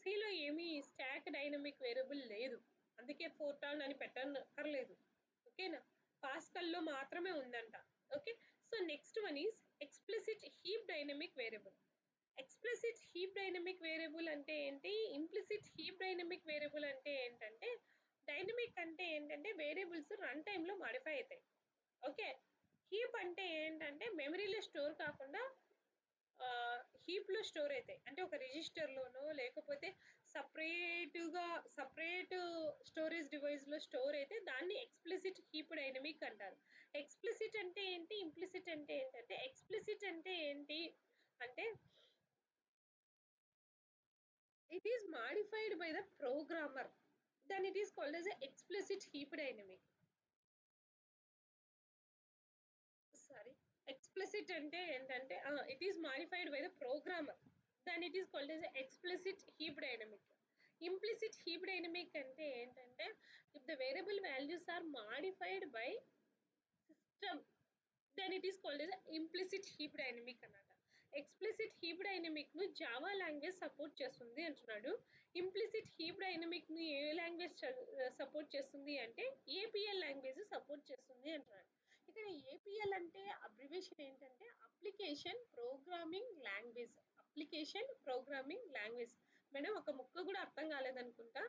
సిలో ఏమీ స్టాక్ డైనమిక్ వేరియబుల్ లేదు, అందుకే ఫోర్టాన్ అని పెట్టనక్కర్లేదు. ఓకేనా, పాస్కల్ లో మాత్రమే ఉందంట. Okay, so next one is explicit heap dynamic variable. Explicit heap dynamic variable అంటే ఏంటి, ఇంప్లిసిట్ హీప్ డైనమిక్ వేరియబుల్ అంటే ఏంటంటే డైనమిక్ అంటే ఏంటంటే వేరియబుల్స్ రన్ టైమ్ లో మాడిఫై అవుతాయి. ఓకే, హీప్ అంటే ఏంటంటే మెమరీలో స్టోర్ కాకుండా హీప్ లో స్టోర్ అవుతాయి, అంటే ఒక రిజిస్టర్ లోనో లేకపోతే సపరేట్ స్టోరేజ్ డివైస్ లో స్టోర్ అయితే దాన్ని ఎక్స్ప్లిసిట్ హీప్ డైనమిక్ అంటారు. ఎక్స్ప్లిసిట్ అంటే ఏంటి, ఇంప్లిసిట్ అంటే ఏంటంటే ఎక్స్ప్లిసిట్ అంటే ఏంటి అంటే it is modified by the programmer, then it is called as a explicit heap dynamic. Sorry, explicit ante entante it is modified by the programmer, then it is called as a explicit heap dynamic. Implicit heap dynamic ante entante if the variable values are modified by system then it is called as a implicit heap dynamic అన్నమాట. Explicit heap dynamic ను Java language support చేస్తుంది అంటున్నాడు. Implicit heap dynamic ను ఏ language support చేస్తుంది అంటే APL language support చేస్తుంది అంటున్నాడు. ఇక్కడ ఏపీఎల్ అంటే అబ్రివేషన్ ఏంటంటే application programming language. Application programming language. Madam ఒక ముక్క కూడా అర్థం కాలేదనుకుంటా,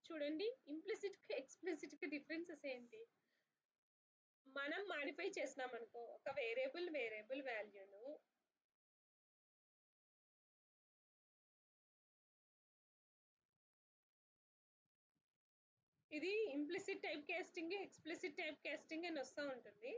చూడండి ఇంప్లిసిట్ కి ఎక్స్ప్లిసిట్ కి డిఫరెన్సెస్ ఏంటి. మనం మాడిఫై చేసినాం అనుకో ఒక వేరియబుల్ వాల్యూను ఇది implicit type casting, explicit type casting అని వస్తూ ఉంటుంది.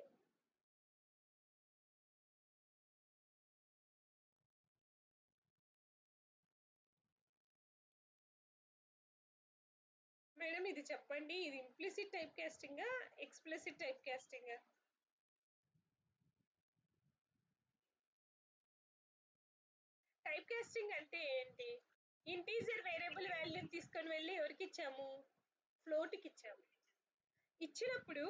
మేడం ఇది చెప్పండి, ఇది implicit type casting explicit type casting? Type casting అంటే ఏంటి, ఇంటీజర్ వేరియబుల్ వాల్యూ తీసుకొని వెళ్ళి ఎవరికి ఇచ్చాము, ఫ్లోట్ కి ఇచ్చాము. ఇచ్చినప్పుడు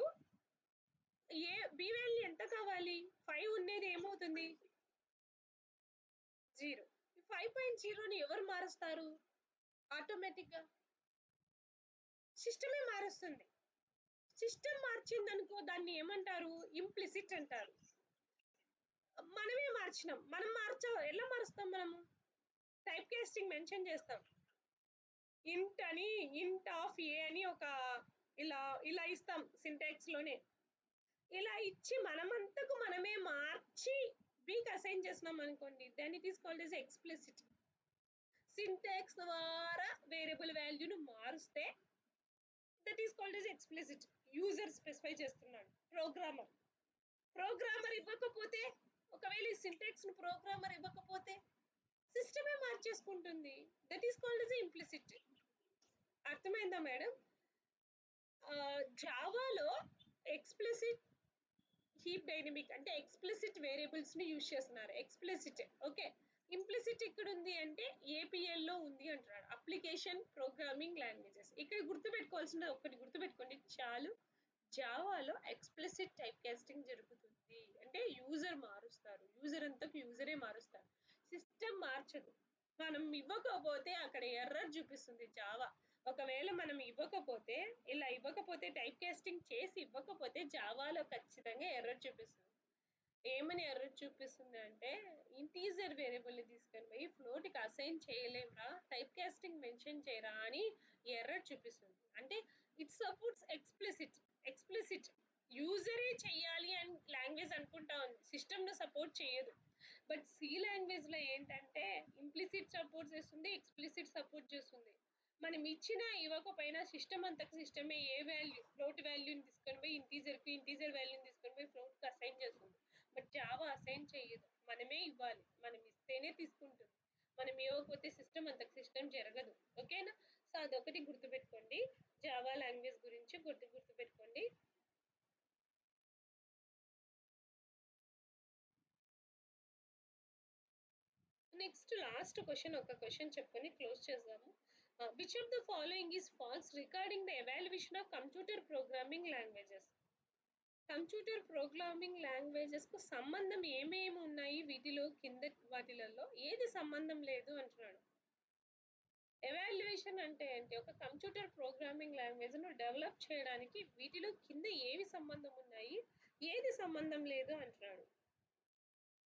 బి వాల్యూ ఎంత కావాలి, 5 ఉండేది ఏమవుతుంది 0. 5.0ని ఎవరు మారుస్తారు, ఆటోమేటిక్ గా సిస్టమే మారుస్తుంది. సిస్టమ్ మార్చిందనుకో దాన్ని ఏమంటారు, ఇంప్లిసిట్ అంటారు. మనమే మార్చినాం, మనం ఎలా మారుస్తాం, మనము టైప్ కాస్టింగ్ మెన్షన్ చేస్తాం. ఇంట్ అని, ఇంట్ ఆఫ్ ఏ అని ఒక ఇలా ఇస్తాం సింటాక్స్ లోనే. ఇలా ఇచ్చి మనమంతకు మనమే మార్చి బీకి అసైన్ చేసినాం అనుకోండి, then it is called as explicit. Syntax ద్వారా వేరియబుల్ వాల్యూను మారుస్తే that is called as explicit. User specify చేస్తున్నాడు, ప్రోగ్రామర్ ఇవ్వకపోతే, ఒకవేళ ఈ సింటాక్స్ ను ప్రోగ్రామర్ ఇవ్వకపోతే సిస్టమే మార్చేసుకుంటుంది, that is called as implicit. అర్థమైందా మేడం? జావాలో ఎక్స్ప్లిసిట్ కీప్ డైనమిక్ అంటే ఎక్స్ప్లిసిట్ వేరియబుల్స్ ని యూజ్ చేస్తున్నారు. Explicit okay. ఇంప్లిసిట్ ఇక్కడ ఉంది అంటే ఏపీఎల్ లో ఉంది అంటున్నాడు. Application programming languages. ఇక్కడ గుర్తుపెట్టుకోవాల్సిన ఒకటి గుర్తుపెట్టుకోండి చాలు. జావాలో ఎక్స్ప్లిసిట్ టైప్ కాస్టింగ్ జరుగుతుంది అంటే యూజర్ మారుస్తారు. యూజర్ అంతకు యూజరే మారుస్తారు. సిస్టమ్ మార్చదు. మనం ఇవ్వకపోతే అక్కడ ఎర్రర్ చూపిస్తుంది జావా. ఒకవేళ మనం ఇవ్వకపోతే ఇలా ఇవ్వకపోతే టైప్ కాస్టింగ్ చేసి ఇవ్వకపోతే జావాలో ఖచ్చితంగా ఎర్రర్ చూపిస్తుంది. ఏమని ఎర్రర్ చూపిస్తుంది అంటే ఇంటీజర్ వేరియబుల్ ని తీసుకొని పోయి ఫ్లోట్ కి అసైన్ చేయలేమురా, టైప్ కాస్టింగ్ మెన్షన్ చేయరా అని ఎర్రర్ చూపిస్తుంది. అంటే ఇట్ సపోర్ట్స్ ఎక్స్ప్లిసిట్ యూజరే చెయ్యాలి అని లాంగ్వేజ్ అనుకుంటా ఉంది, సిస్టమ్ ను సపోర్ట్ చేయదు. బట్ సి లాంగ్వేజ్ లో ఏంటంటే ఇంప్లిసిట్ సపోర్ట్ చేస్తుంది, ఎక్స్ప్లిసిట్ సపోర్ట్ చేస్తుంది. మనం ఇచ్చినా ఇవ్వకపోయినా సిస్టమ్ అంతకు సిస్టమే ఏ వాల్యూ ఫ్లోట్ వాల్యూని తీసుకొని పోయి ఇంటీజర్ వాల్యూని తీసుకొని పోయి ఫ్లోట్ కి అసైన్ చేస్తుంది. బట్ జావా అసైన్ చేయదు, మనమే ఇవ్వాలి, మనం ఇస్తేనే తీసుకుంటుంది. మనం ఇవ్వకపోతే సిస్టమ్ అంతకు సిస్టమ్ జరగదు. ఓకేనా? సో అదొకటి గుర్తుపెట్టుకోండి జావా లాంగ్వేజ్ గురించి గుర్తుపెట్టుకోండి. నెక్స్ట్ లాస్ట్ క్వశ్చన్, ఒక క్వశ్చన్ చెప్పుకొని క్లోజ్ చేద్దాము. Which of the following is false regarding the evaluation of computer programming languages? Computer programming languages కు సంబంధం ఏమేమి ఉన్నాయి వీటిలో కింద వాటిలలో ఏది సంబంధం లేదు అంటున్నాడు. ఎవాల్యుయేషన్ అంటే ఏంటి? ఒక కంప్యూటర్ ప్రోగ్రామింగ్ లాంగ్వేజ్ ను డెవలప్ చేయడానికి వీటిలో కింద ఏవి సంబంధం ఉన్నాయి, ఏది సంబంధం లేదు అంటున్నాడు.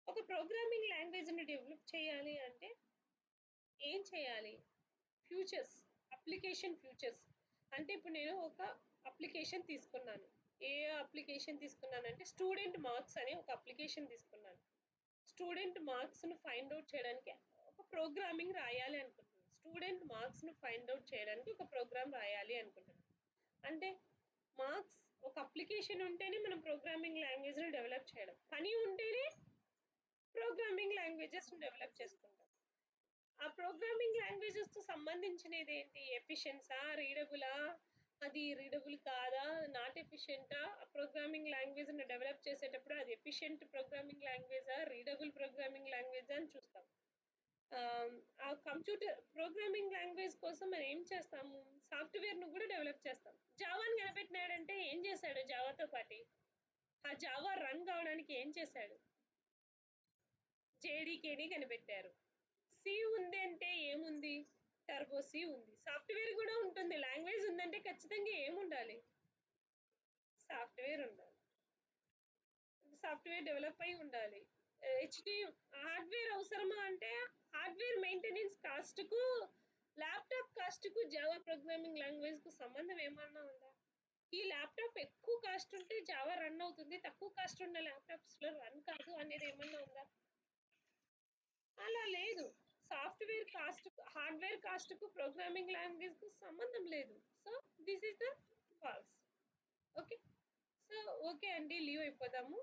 ఒక ప్రోగ్రామింగ్ లాంగ్వేజ్ ని డెవలప్ చేయాలి అంటే ఏం చేయాలి? Futures, application futures. అంటే ఇప్పుడు నేను ఒక అప్లికేషన్ తీసుకున్నాను. ఏ అప్లికేషన్ తీసుకున్నానంటే స్టూడెంట్ మార్క్స్ అనే ఒక అప్లికేషన్ తీసుకున్నాను. స్టూడెంట్ మార్క్స్ ను ఫైండ్ అవుట్ చేయడానికి ఒక ప్రోగ్రామింగ్ రాయాలి అనుకుంటున్నాను. స్టూడెంట్ మార్క్స్ ను ఫైండ్ అవుట్ చేయడానికి ఒక ప్రోగ్రామ్ రాయాలి అనుకుంటున్నాను. అంటే మార్క్స్ ఒక అప్లికేషన్ ఉంటేనే మనం ప్రోగ్రామింగ్ లాంగ్వేజ్ ను డెవలప్ చేయడం, పని ఉంటేనే ప్రోగ్రామింగ్ లాంగ్వేజెస్ ను డెవలప్ చేసుకుంటాం. ఆ ప్రోగ్రామింగ్ లాంగ్వేజెస్ తో సంబంధించినది ఏంటి? ఎఫిషియన్సా, రీడబులా, అది రీడబుల్ కాదా, నాట్ ఎఫిషియెంటా? ఆ ప్రోగ్రామింగ్ లాంగ్వేజ్ ని డెవలప్ చేసేటప్పుడు అది ఎఫిషియెంట్ ప్రోగ్రామింగ్ లాంగ్వేజా, రీడబుల్ ప్రోగ్రామింగ్ లాంగ్వేజా అని చూస్తాం. ఆ కంప్యూటర్ ప్రోగ్రామింగ్ లాంగ్వేజ్ కోసం మనం ఏం చేస్తాము? సాఫ్ట్వేర్ ను కూడా డెవలప్ చేస్తాం. జావాని కనిపెట్టినాడంటే ఏం చేశాడు? జావాతో పాటు ఆ జావా రన్ కావడానికి ఏం చేశాడు? జేడీకేని కనిపెట్టారు. సి ఉంది అంటే ఏముంది? టర్బో సి ఉంది. సాఫ్ట్వేర్ కూడా ఉంటుంది. లాంగ్వేజ్ ఉందంటే ఖచ్చితంగా ఏముండాలి? సాఫ్ట్వేర్ ఉండాలి. సాఫ్ట్వేర్ డెవలప్ అయి ఉండాలి. హెచ్డి హార్డ్వేర్ అవసరమా అంటే హార్డ్వేర్ మెయింటెనెన్స్ కాస్ట్ కు, ల్యాప్టాప్ కాస్ట్ కు జావా ప్రోగ్రామింగ్ లాంగ్వేజ్ కు సంబంధం ఏమన్నా ఉందా? ఈ ల్యాప్టాప్ ఎక్కువ కాస్ట్ ఉంటే జావా రన్ అవుతుంది, తక్కువ కాస్ట్ ఉన్న ల్యాప్టాప్స్ లో రన్ కాదు అనేది ఏమన్నా ఉందా? అలా లేదు. సాఫ్ట్వేర్ కాస్ట్ హార్డ్వేర్ కాస్ట్ కు ప్రోగ్రామింగ్ లాంగ్వేజ్ కు సంబంధం లేదు. So this is the false. Okay. So okay అండి, లీవ్ అయిపోదాము.